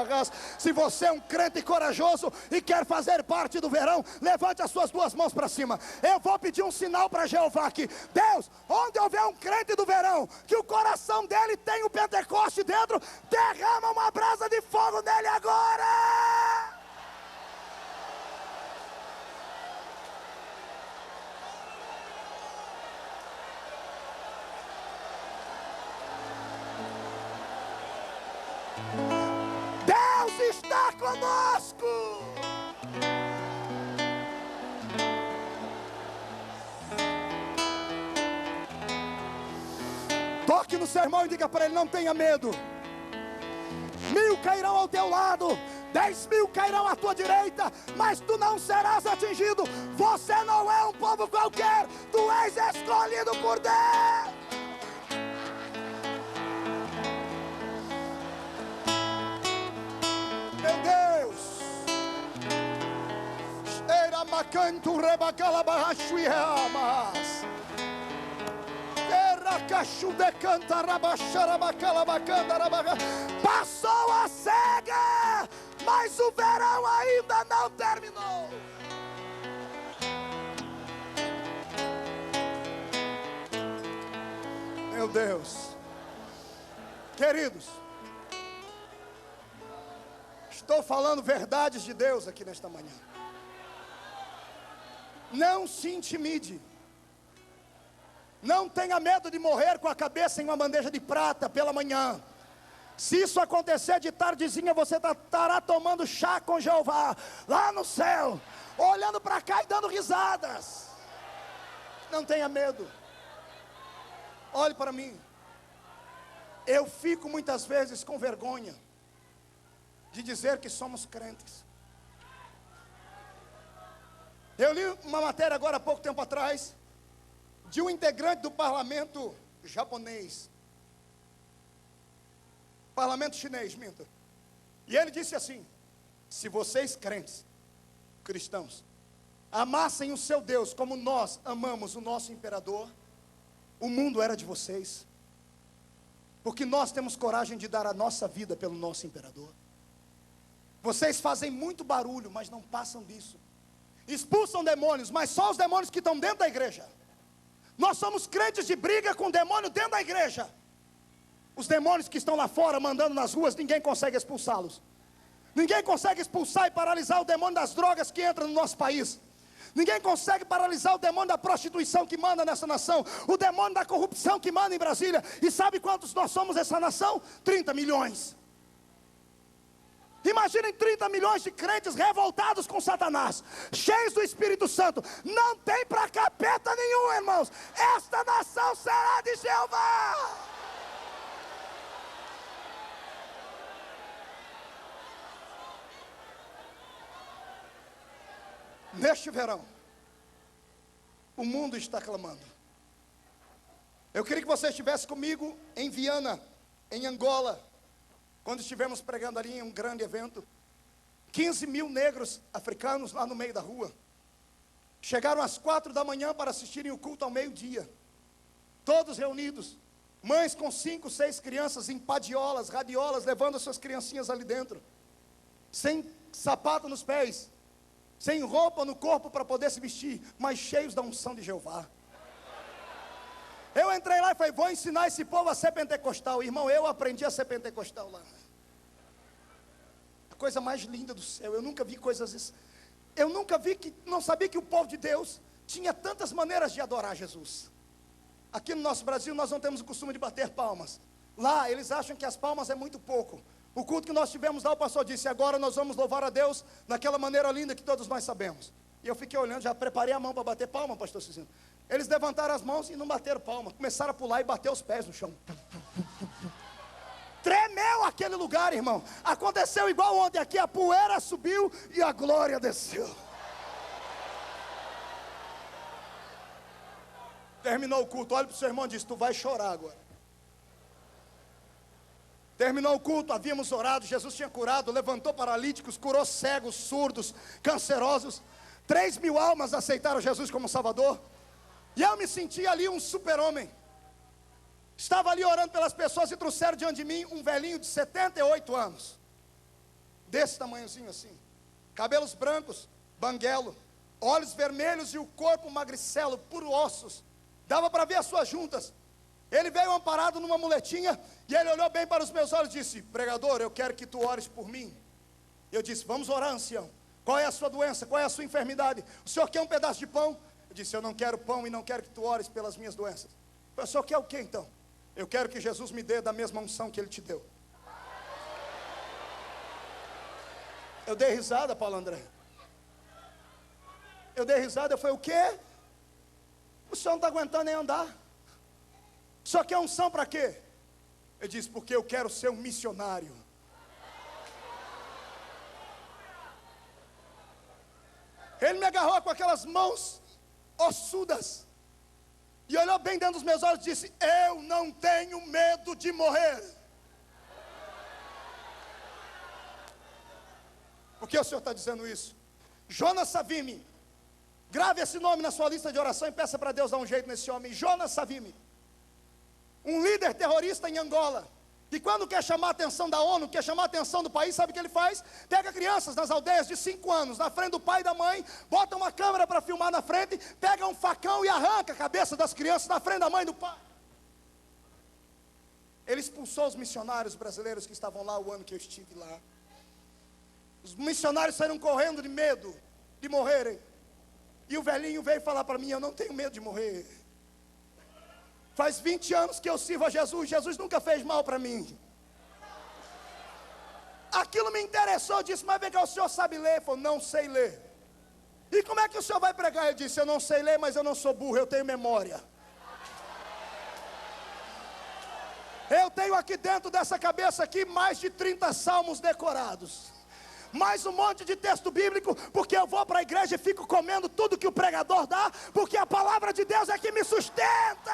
nós. Se você é um crente corajoso e quer fazer parte do verão, levante as suas duas mãos para cima. Eu vou pedir um sinal para Jeová aqui. Deus, onde houver um crente do verão, que o coração dele tem o Pentecoste dentro, derrama uma brasa de fogo nele agora. Deus está conosco. Toque no seu irmão e diga para ele: não tenha medo. 1000 cairão ao teu lado, 10.000 cairão à tua direita, mas tu não serás atingido. Você não é um povo qualquer, tu és escolhido por Deus. Meu Deus, passou a cega, mas o verão ainda não terminou. Meu Deus, queridos, estou falando verdades de Deus aqui nesta manhã. Não se intimide. Não tenha medo de morrer com a cabeça em uma bandeja de prata pela manhã. Se isso acontecer de tardezinha, você estará tomando chá com Jeová, lá no céu, olhando para cá e dando risadas. Não tenha medo. Olhe para mim. Eu fico muitas vezes com vergonha de dizer que somos crentes. Eu li uma matéria agora há pouco tempo atrás, de um integrante do parlamento japonês, parlamento chinês, minta. E ele disse assim: se vocês crentes, cristãos, amassem o seu Deus como nós amamos o nosso imperador, o mundo era de vocês. Porque nós temos coragem de dar a nossa vida pelo nosso imperador. Vocês fazem muito barulho, mas não passam disso. Expulsam demônios, mas só os demônios que estão dentro da igreja. Nós somos crentes de briga com demônio dentro da igreja. Os demônios que estão lá fora mandando nas ruas, ninguém consegue expulsá-los. Ninguém consegue expulsar e paralisar o demônio das drogas que entra no nosso país. Ninguém consegue paralisar o demônio da prostituição que manda nessa nação. O demônio da corrupção que manda em Brasília. E sabe quantos nós somos essa nação? 30 milhões. Imaginem 30 milhões de crentes revoltados com Satanás, cheios do Espírito Santo. Não tem para capeta nenhum, irmãos. Esta nação será de Jeová. Neste verão, o mundo está clamando. Eu queria que você estivesse comigo em Viana, em Angola, quando estivemos pregando ali em um grande evento. 15 mil negros africanos lá no meio da rua. Chegaram às 4 da manhã para assistirem o culto ao meio-dia. Todos reunidos. Mães com 5, 6 crianças em padiolas, radiolas, levando as suas criancinhas ali dentro. Sem sapato nos pés. Sem roupa no corpo para poder se vestir, mas cheios da unção de Jeová. Eu entrei lá e falei, vou ensinar esse povo a ser pentecostal. Irmão, eu aprendi a ser pentecostal lá. A coisa mais linda do céu. Eu nunca vi coisas... Eu nunca vi que... Não sabia que o povo de Deus tinha tantas maneiras de adorar Jesus. Aqui no nosso Brasil nós não temos o costume de bater palmas. Lá eles acham que as palmas é muito pouco. O culto que nós tivemos lá, o pastor disse, agora nós vamos louvar a Deus daquela maneira linda que todos nós sabemos. E eu fiquei olhando, já preparei a mão para bater palma, pastor Cizinho. Eles levantaram as mãos e não bateram palma. Começaram a pular e bater os pés no chão. Tremeu aquele lugar, irmão. Aconteceu igual ontem aqui, a poeira subiu e a glória desceu. Terminou o culto, olha para o seu irmão e disse, tu vai chorar agora. Terminou o culto, havíamos orado, Jesus tinha curado, levantou paralíticos, curou cegos, surdos, cancerosos. 3 mil almas aceitaram Jesus como Salvador. E eu me senti ali um super-homem. Estava ali orando pelas pessoas e trouxeram diante de mim um velhinho de 78 anos. Desse tamanhozinho assim. Cabelos brancos, banguelo, olhos vermelhos e o corpo magricelo, puro ossos. Dava para ver as suas juntas. Ele veio amparado numa muletinha e ele olhou bem para os meus olhos e disse, pregador, eu quero que tu ores por mim. Eu disse, vamos orar, ancião. Qual é a sua doença? Qual é a sua enfermidade? O senhor quer um pedaço de pão? Eu disse, eu não quero pão e não quero que tu ores pelas minhas doenças. O senhor quer o que então? Eu quero que Jesus me dê da mesma unção que ele te deu. Eu dei risada, Paulo André. Eu dei risada, eu falei, o quê? O senhor não está aguentando nem andar. O senhor quer unção para quê? Ele disse, porque eu quero ser um missionário. Ele me agarrou com aquelas mãos ossudas e olhou bem dentro dos meus olhos e disse, eu não tenho medo de morrer. Por que o senhor está dizendo isso? Jonas Savimbi, grave esse nome na sua lista de oração e peça para Deus dar um jeito nesse homem. Jonas Savimbi, um líder terrorista em Angola, que quando quer chamar a atenção da ONU, quer chamar a atenção do país, sabe o que ele faz? Pega crianças nas aldeias de 5 anos, na frente do pai e da mãe, bota uma câmera para filmar na frente, pega um facão e arranca a cabeça das crianças na frente da mãe e do pai. Ele expulsou os missionários brasileiros que estavam lá o ano que eu estive lá. Os missionários saíram correndo de medo de morrerem. E o velhinho veio falar para mim, eu não tenho medo de morrer. Faz 20 anos que eu sirvo a Jesus, Jesus nunca fez mal para mim. Aquilo me interessou, eu disse, mas vem cá, o senhor sabe ler? Ele falou, não sei ler. E como é que o senhor vai pregar? Eu disse, eu não sei ler, mas eu não sou burro, eu tenho memória. Eu tenho aqui dentro dessa cabeça aqui mais de 30 salmos decorados. Mais um monte de texto bíblico, porque eu vou para a igreja e fico comendo tudo que o pregador dá, porque a palavra de Deus é que me sustenta.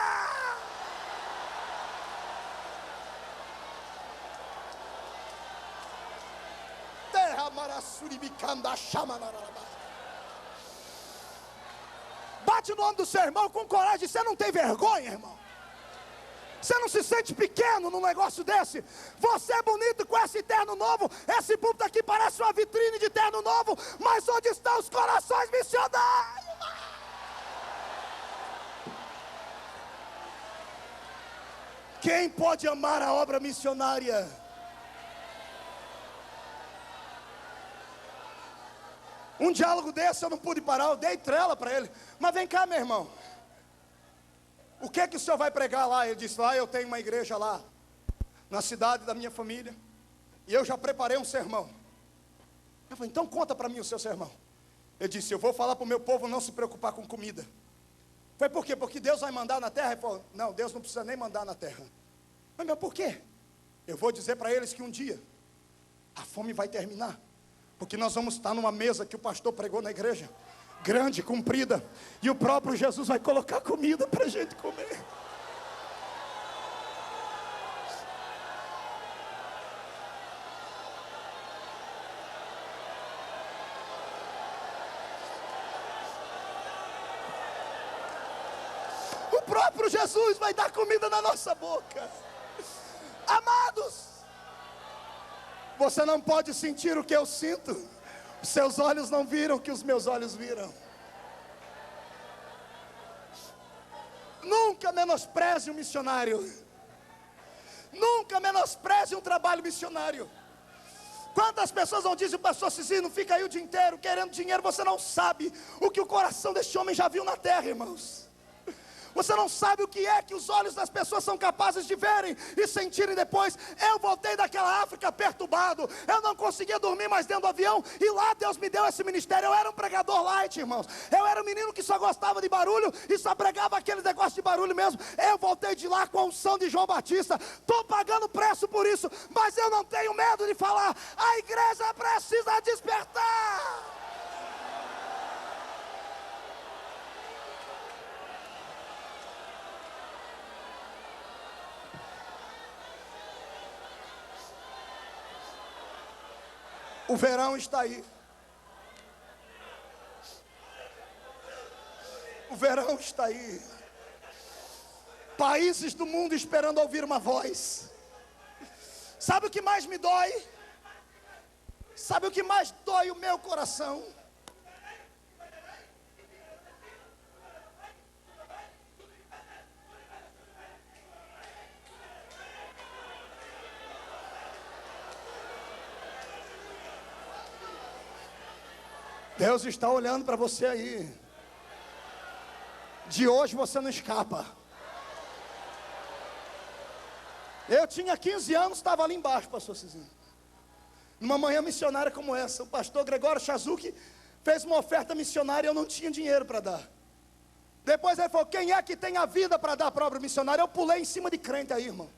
Bate no ombro do seu irmão com coragem, você não tem vergonha, irmão? Você não se sente pequeno num negócio desse? Você é bonito com esse terno novo. Esse púlpito aqui parece uma vitrine de terno novo. Mas onde estão os corações missionários? Quem pode amar a obra missionária? Um diálogo desse eu não pude parar, eu dei trela para ele. Mas vem cá, meu irmão. O que é que o senhor vai pregar lá? Ele disse, lá eu tenho uma igreja lá, na cidade da minha família, e eu já preparei um sermão. Eu falei, então conta para mim o seu sermão. Ele disse, eu vou falar para o meu povo não se preocupar com comida. Foi por quê? Porque Deus vai mandar na terra? Ele falou, não, Deus não precisa nem mandar na terra. Mas por quê? Eu vou dizer para eles que um dia a fome vai terminar. Porque nós vamos estar numa mesa que o pastor pregou na igreja, grande, comprida, e o próprio Jesus vai colocar comida para a gente comer. O próprio Jesus vai dar comida na nossa boca. Amados, você não pode sentir o que eu sinto. Os seus olhos não viram o que os meus olhos viram. Nunca menospreze um missionário. Nunca menospreze um trabalho missionário. Quantas pessoas vão dizer, o pastor Cizinho fica aí o dia inteiro querendo dinheiro. Você não sabe o que o coração deste homem já viu na terra, irmãos. Você não sabe o que é que os olhos das pessoas são capazes de verem e sentirem depois. Eu voltei daquela África perturbado, eu não conseguia dormir mais dentro do avião, e lá Deus me deu esse ministério. Eu era um pregador light, irmãos. Eu era um menino que só gostava de barulho e só pregava aquele negócio de barulho mesmo. Eu voltei de lá com a unção de João Batista. Estou pagando preço por isso, mas eu não tenho medo de falar. A igreja precisa despertar. O verão está aí. O verão está aí. Países do mundo esperando ouvir uma voz. Sabe o que mais me dói? Sabe o que mais dói o meu coração? Deus está olhando para você aí. De hoje você não escapa. Eu tinha 15 anos, estava ali embaixo, pastor Cizinho. Numa manhã missionária como essa, o pastor Gregório Chazuki fez uma oferta missionária e eu não tinha dinheiro para dar. Depois ele falou, quem é que tem a vida para dar para a obra missionária? Eu pulei em cima de crente aí, irmão.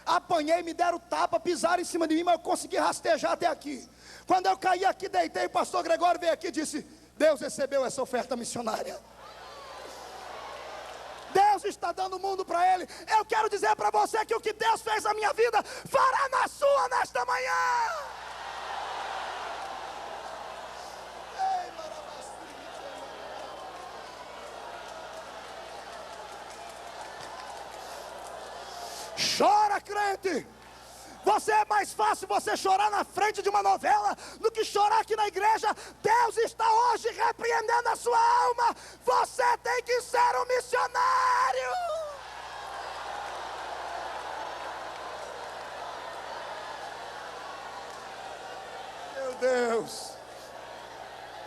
Apanhei, me deram tapa, pisaram em cima de mim, mas eu consegui rastejar até aqui. Quando eu caí aqui, deitei, o pastor Gregório veio aqui e disse, Deus recebeu essa oferta missionária. Deus está dando o mundo para ele. Eu quero dizer para você que o que Deus fez na minha vida, fará na sua nesta manhã. Chora, crente. Você é mais fácil você chorar na frente de uma novela do que chorar aqui na igreja. Deus está hoje repreendendo a sua alma. Você tem que ser um missionário. Meu Deus,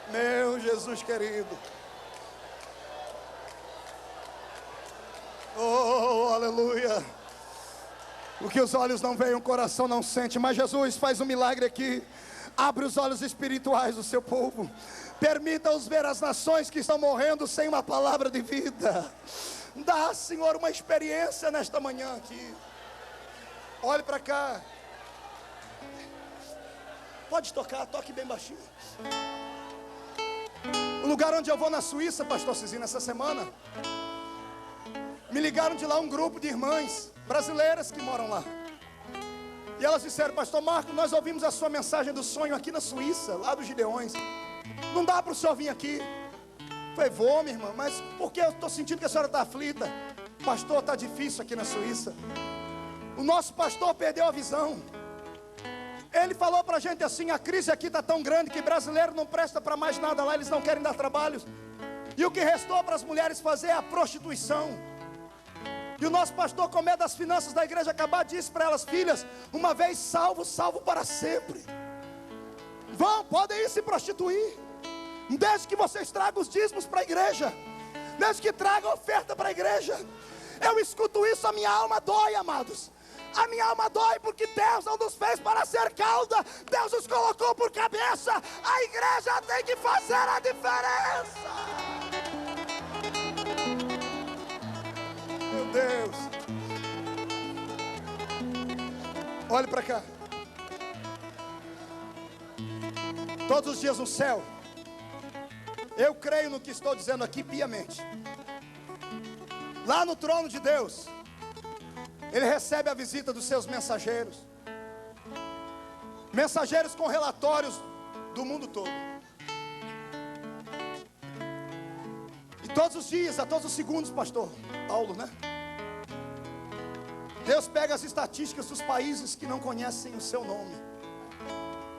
meu Jesus querido. Oh, aleluia. O que os olhos não veem, o coração não sente. Mas Jesus faz um milagre aqui. Abre os olhos espirituais do seu povo. Permita-os ver as nações que estão morrendo sem uma palavra de vida. Dá, Senhor, uma experiência nesta manhã aqui. Olhe para cá. Pode tocar, toque bem baixinho. O lugar onde eu vou na Suíça, pastor Cizinho, essa semana, me ligaram de lá um grupo de irmãs brasileiras que moram lá. E elas disseram, pastor Marco, nós ouvimos a sua mensagem do sonho aqui na Suíça, lá dos Gideões. Não dá para o senhor vir aqui? Eu falei, vou, minha irmã, mas por que eu estou sentindo que a senhora está aflita? Pastor, está difícil aqui na Suíça. O nosso pastor perdeu a visão. Ele falou para a gente assim, a crise aqui está tão grande que brasileiro não presta para mais nada lá, eles não querem dar trabalhos. E o que restou para as mulheres fazer é a prostituição. E o nosso pastor, com medo das finanças da igreja acabar, disse para elas: filhas, uma vez salvo, salvo para sempre. Podem ir se prostituir, desde que vocês tragam os dízimos para a igreja, desde que tragam a oferta para a igreja. Eu escuto isso, a minha alma dói, amados. A minha alma dói, porque Deus não nos fez para ser cauda, Deus nos colocou por cabeça. A igreja tem que fazer a diferença. Meu Deus, olhe para cá. Todos os dias no céu, eu creio no que estou dizendo aqui piamente. Lá no trono de Deus, Ele recebe a visita dos seus mensageiros, mensageiros com relatórios do mundo todo. E todos os dias, a todos os segundos, pastor Paulo, né? Deus pega as estatísticas dos países que não conhecem o seu nome,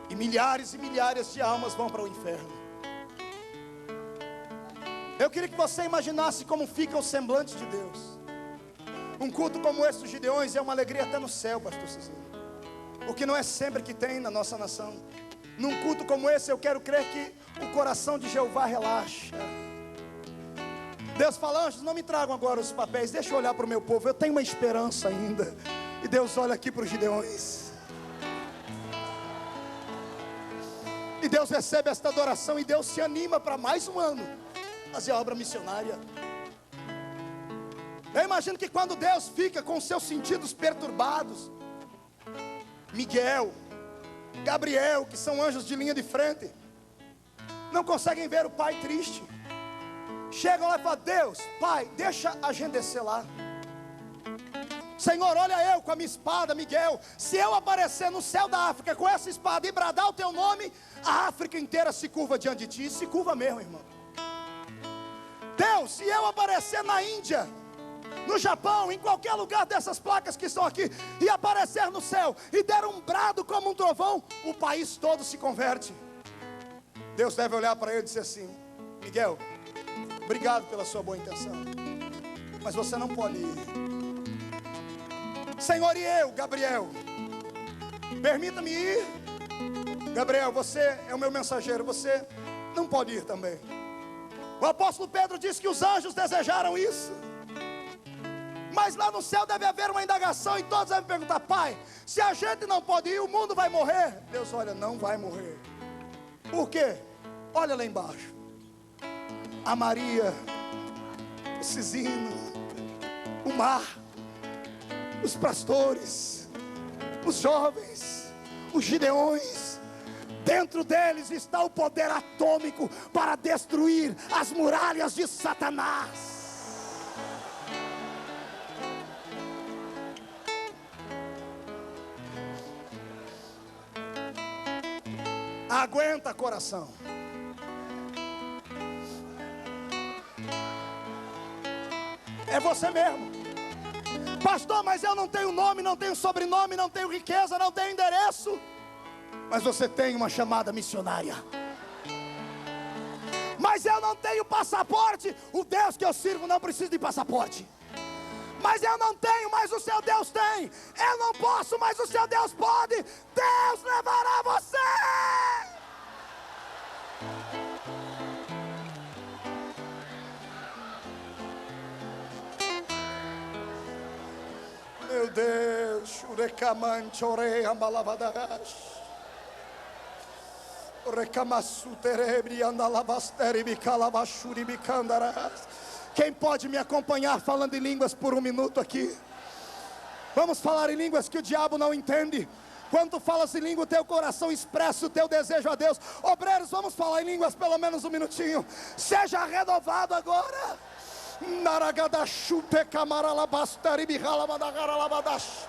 e milhares de almas vão para o inferno. Eu queria que você imaginasse como fica o semblante de Deus. Um culto como esse dos Gideões é uma alegria até no céu, pastor Cecílio, porque não é sempre que tem na nossa nação. Num culto como esse, eu quero crer que o coração de Jeová relaxa. Deus fala: anjos, não me tragam agora os papéis, deixa eu olhar para o meu povo, eu tenho uma esperança ainda. E Deus olha aqui para os Gideões, e Deus recebe esta adoração, e Deus se anima para mais um ano fazer a obra missionária. Eu imagino que quando Deus fica com seus sentidos perturbados, Miguel, Gabriel, que são anjos de linha de frente, não conseguem ver o pai triste. Chegam lá e falam: Deus, pai, deixa a gente descer lá. Senhor, olha eu com a minha espada, Miguel. Se eu aparecer no céu da África com essa espada e bradar o teu nome, a África inteira se curva diante de ti. Se curva mesmo, irmão. Deus, se eu aparecer na Índia, no Japão, em qualquer lugar dessas placas que estão aqui, e aparecer no céu, e der um brado como um trovão, o país todo se converte. Deus deve olhar para ele e dizer assim: Miguel, obrigado pela sua boa intenção, mas você não pode ir. Senhor, e eu, Gabriel, permita-me ir. Gabriel, você é o meu mensageiro, você não pode ir também. O apóstolo Pedro disse que os anjos desejaram isso, mas lá no céu deve haver uma indagação, e todos devem perguntar: pai, se a gente não pode ir, o mundo vai morrer? Deus olha: não vai morrer. Por quê? Olha lá embaixo, a Maria, o Cisino, o mar, os pastores, os jovens, os Gideões. Dentro deles está o poder atômico para destruir as muralhas de Satanás. Aguenta, coração. É você mesmo. Pastor, mas eu não tenho nome, não tenho sobrenome, não tenho riqueza, não tenho endereço. Mas você tem uma chamada missionária. Mas eu não tenho passaporte. O Deus que eu sirvo não precisa de passaporte. Mas eu não tenho, mas o seu Deus tem. Eu não posso, mas o seu Deus pode. Deus levará você. Meu Deus, urecamancho oreia malavadash. Quem pode me acompanhar falando em línguas por um minuto aqui? Vamos falar em línguas que o diabo não entende. Quando tu falas em língua, o teu coração expressa o teu desejo a Deus. Obreiros, vamos falar em línguas pelo menos um minutinho. Seja renovado agora. Naragadachute camaralabastari bihalabadagaralabadash.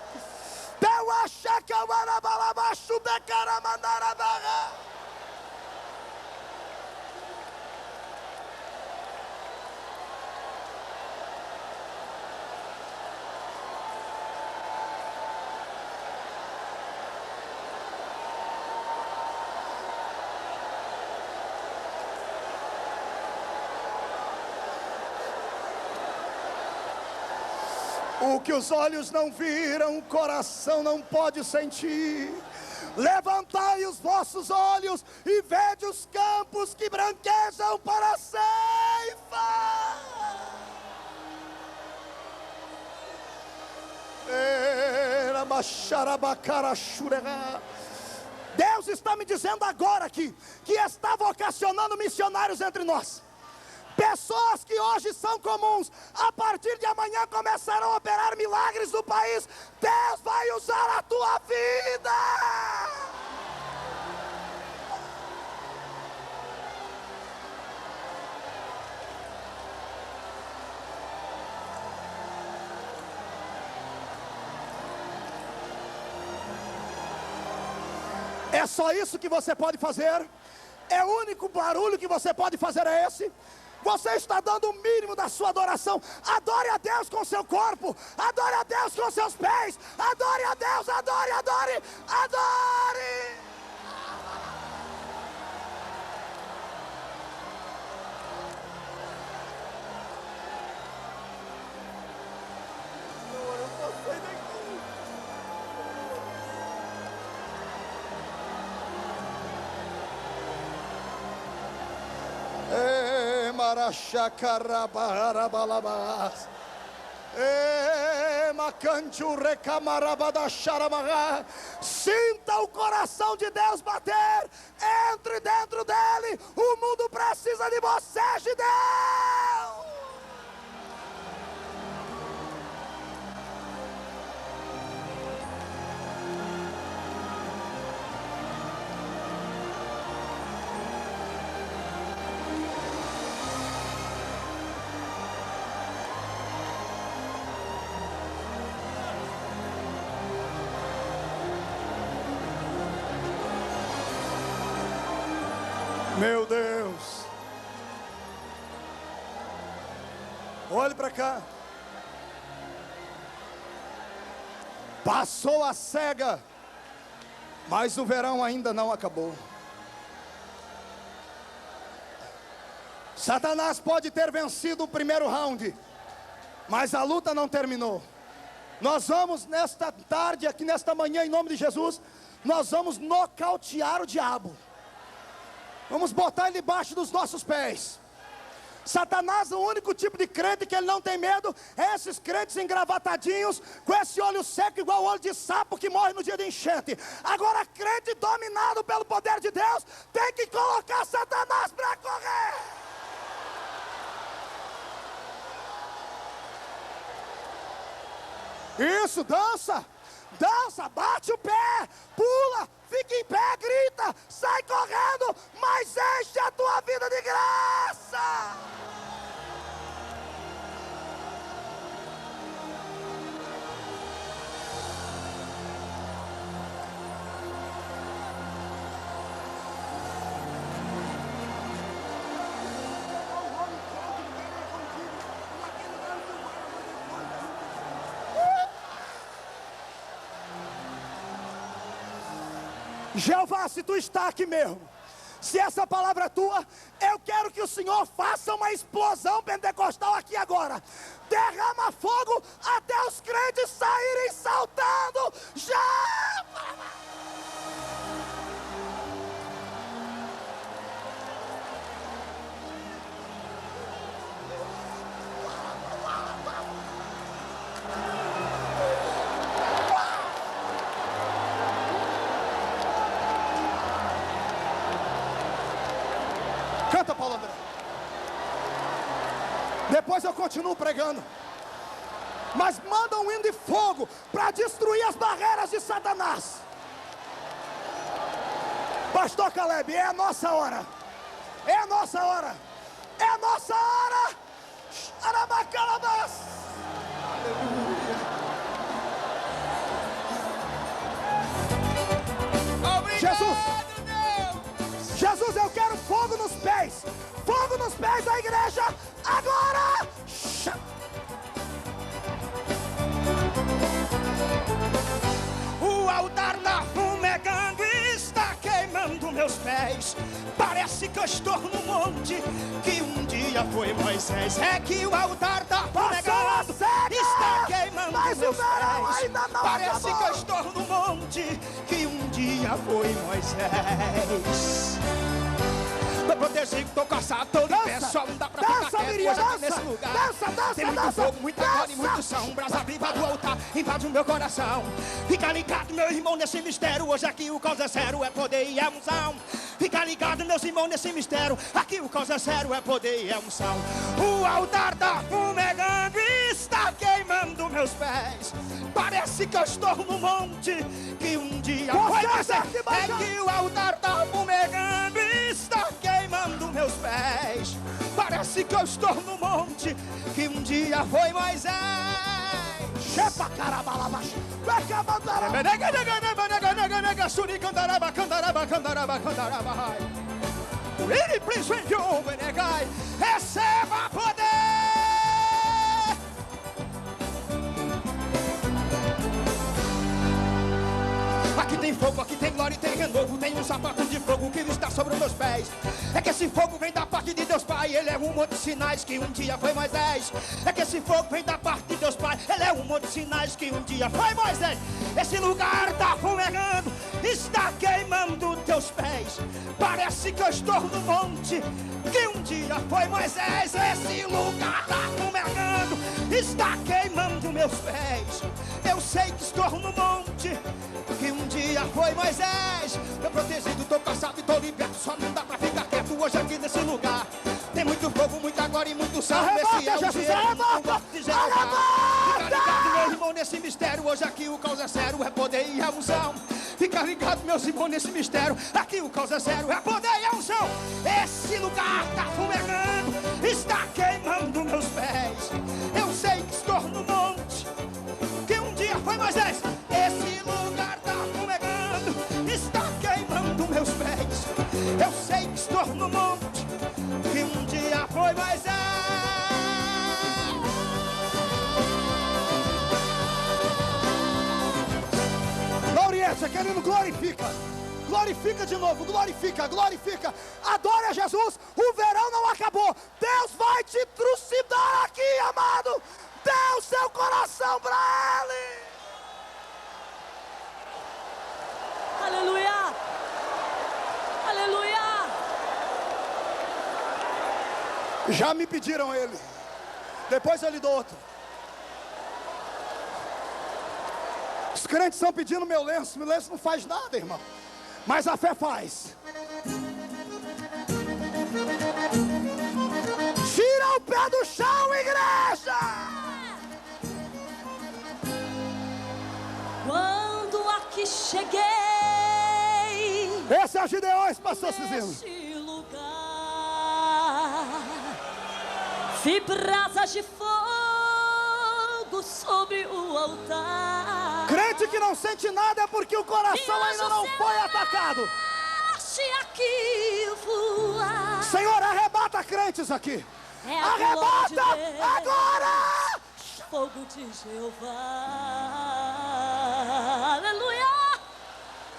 Teu achacamarabalabachu decaramandaradaga. O que os olhos não viram, o coração não pode sentir. Levantai os vossos olhos e vede os campos que branquejam para a ceifa. Deus está me dizendo agora aqui que está vocacionando missionários entre nós. Pessoas que hoje são comuns, a partir de amanhã começarão a operar milagres no país. Deus vai usar a tua vida. É só isso que você pode fazer? É o único barulho que você pode fazer é esse? Você está dando o mínimo da sua adoração. Adore a Deus com seu corpo. Adore a Deus com seus pés. Adore a Deus, adore, adore, adore. Senhor, eu vou sair daqui. Marachacarabarabalamas. Sinta o coração de Deus bater. Entre dentro dele. O mundo precisa de você, Gideão. Meu Deus, olhe para cá. Passou a cega, mas o verão ainda não acabou. Satanás pode ter vencido o primeiro round, mas a luta não terminou. Nós vamos nesta tarde, aqui nesta manhã, em nome de Jesus, nós vamos nocautear o diabo. Vamos botar ele debaixo dos nossos pés. Satanás, o único tipo de crente que ele não tem medo é esses crentes engravatadinhos, com esse olho seco igual o olho de sapo que morre no dia de enchente. Agora, crente dominado pelo poder de Deus tem que colocar Satanás para correr. Isso, dança, dança, bate o pé, pula, fica em pé, grita, sai correndo, mas enche a tua vida de graça. Jeová, se tu está aqui mesmo, se essa palavra é tua, eu quero que o Senhor faça uma explosão pentecostal aqui agora. Derrama fogo até os crentes saírem saltando. Já! Canta, Paulo André. Depois eu continuo pregando. Mas manda um hino de fogo para destruir as barreiras de Satanás. Pastor Caleb, é a nossa hora. É a nossa hora. É a nossa hora. Arabacalabas. Aleluia. Jesus. Jesus, eu quero fogo nos pés. Fogo nos pés da igreja. Agora. O altar na fumegando está queimando meus pés. Parece que eu estou no monte que um dia foi Moisés. É que o altar da fumegando está queimando meus verão pés. ainda não Parece acabou. que eu estou no monte que um dia foi Moisés. Tô protegido, tô caçado, tô de pé, só não dá pra ficar quieto hoje aqui nesse lugar. Tem muito fogo, muita glória e muito som. Brasa viva do altar, invade o meu coração. Fica ligado, meu irmão, nesse mistério. Hoje aqui o caos é sério, é poder e é unção. Fica ligado, meus irmãos, nesse mistério. Aqui o caos é sério, é poder e é unção. O altar tá fumegando e está queimando meus pés. Parece que eu estou no monte que um dia foi Moisés. É que o altar tá fumegando e está queimando meus pés. Parece que eu estou no monte que um dia foi Moisés. Chepa carabalabash. Receba poder. Aqui tem fogo, aqui tem glória e tem renovo. Tem um sapato de fogo que está sobre os meus pés. É que esse fogo vem da parte de Deus Pai. Ele é um monte de sinais que um dia foi Moisés. É que esse fogo vem da parte de Deus Pai. Ele é um monte de sinais que um dia foi Moisés. Esse lugar está fumegando, está queimando teus pés. Parece que eu estou no monte que um dia foi Moisés. Esse lugar está fumegando, está queimando meus pés. Eu sei que estou no monte que um dia foi Moisés. Tô protegido, tô passado e tô liberto. Só não dá pra ficar quieto hoje aqui nesse lugar. Tem muito fogo, muita glória e muito sal. Esse é o Jesus, dia arrebata! de Jeová. Fica ligado, meu irmão, nesse mistério. Hoje aqui o caos é sério, é poder e é unção. Fica ligado, meus irmãos, nesse mistério. Aqui o caos é sério, é poder e é unção. Esse lugar tá fumegando, está queimando meus pés. Eu sei que estou no monte que um dia foi Moisés. Esse lugar tá fumegando, está queimando meus pés. Eu sei que estou no monte que um dia foi Moisés. Lauriette, querido, glorifica. Glorifica de novo, glorifica, glorifica. Adore a Jesus, o verão não acabou. Deus vai te trucidar aqui, amado. Dê o seu coração para Ele. Aleluia! Aleluia! Já me pediram ele. Depois eu lhe dou outro. Os crentes estão pedindo meu lenço. Meu lenço não faz nada, irmão. Mas a fé faz. Tira o pé do chão, igreja! Quando aqui cheguei, Esse é o Gideões, pastor Cizino. neste lugar, vi brasas de fogo sobre o altar. Crente que não sente nada é porque o coração ainda não foi atacado. Aqui voar. Senhor, arrebata crentes aqui. É a glória Arrebata de Deus. agora! Fogo de Jeová. Aleluia!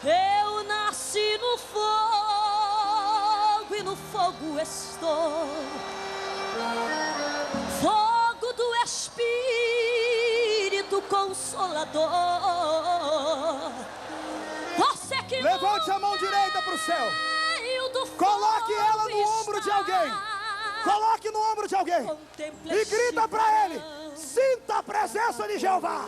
Eu nasci no fogo e no fogo estou. Fogo do Espírito Consolador. Você que Levante a mão direita para o céu. Coloque ela no ombro de alguém. Coloque no ombro de alguém. E grita para ele: sinta a presença de Jeová.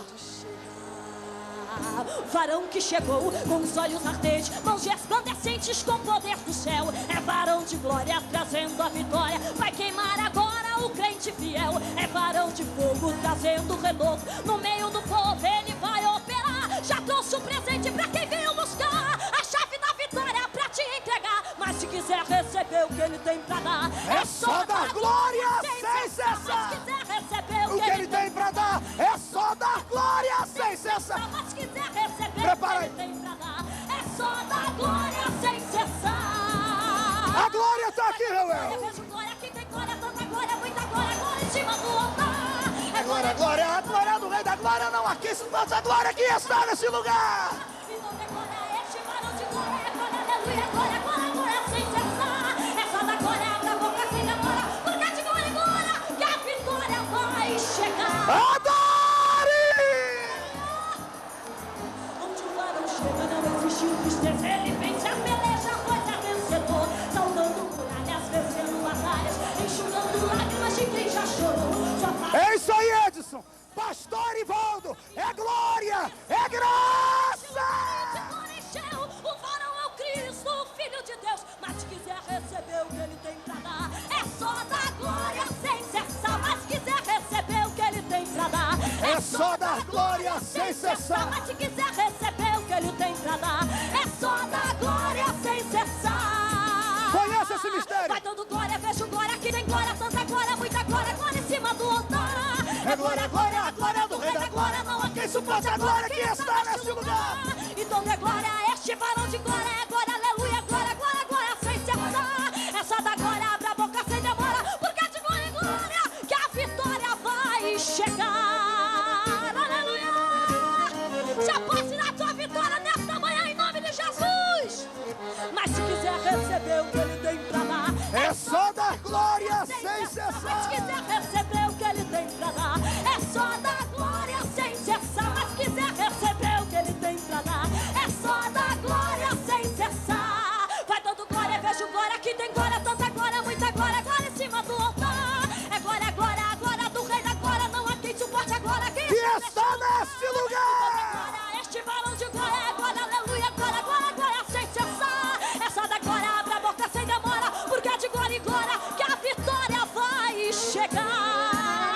Varão que chegou com os olhos ardentes, mãos resplandecentes com o poder do céu. É varão de glória trazendo a vitória. Vai queimar agora o crente fiel. É varão de fogo trazendo renovo. No meio do povo ele vai operar. Já trouxe um presente pra quem veio buscar. A chave da vitória pra te entregar. Mas se quiser receber o que ele tem pra dar, É só dar glória sem cessar. Mas se quiser receber O que ele tem para dar é só dar glória sem cessar. Mas quiser receber Prepara o aí. que ele tem pra dar, é só dar glória sem cessar. A glória está aqui, Eu Reuel. vejo glória, aqui tem glória, tanta glória, muita glória, glória em cima do altar. É Glória, glória, a glória do Rei da Glória não aqui, mas a glória que está nesse lugar. Então tem glória a este varão de glória, é glória, aleluia, glória, glória, glória sem cessar. É só dar glória, abra a boca sem demora, porque de glória em glória que a vitória vai chegar. Adore! Arivaldo, é glória, é graça. Encheu, o varão é o Cristo, o Filho de Deus. Mas se quiser receber o que ele tem pra dar, é só dar glória sem cessar. Mas se quiser receber o que ele tem pra dar, É só dar glória sem cessar. Mas se quiser receber o que ele tem pra dar, é só dar glória sem cessar. Conhece esse mistério? Vai dando glória, vejo glória, aqui tem glória, tanta glória, muita glória, glória em cima do altar. É glória, glória, a glória do Rei da Glória. Não há quem suporte a glória que está neste lugar. Então dê glória a este varão de glória, é glória, aleluia, glória, glória, glória, sem cessar. É só da glória, abre a boca sem demora, porque é de glória em glória que a vitória vai chegar. Aleluia! Se aposte na tua vitória nesta manhã em nome de Jesus. Mas se quiser receber o que ele tem pra dar, É só dar glória sem cessar. Mas se quiser receber o que ele tem pra dar, é só dar glória sem cessar. Mas se quiser receber o que ele tem pra dar, é só dar glória sem cessar. Vai dando glória, vejo glória, aqui tem glória, tanta glória, muita glória, glória em cima do altar. É glória, glória, a glória do Rei da Glória, não há quem suporte a glória que está neste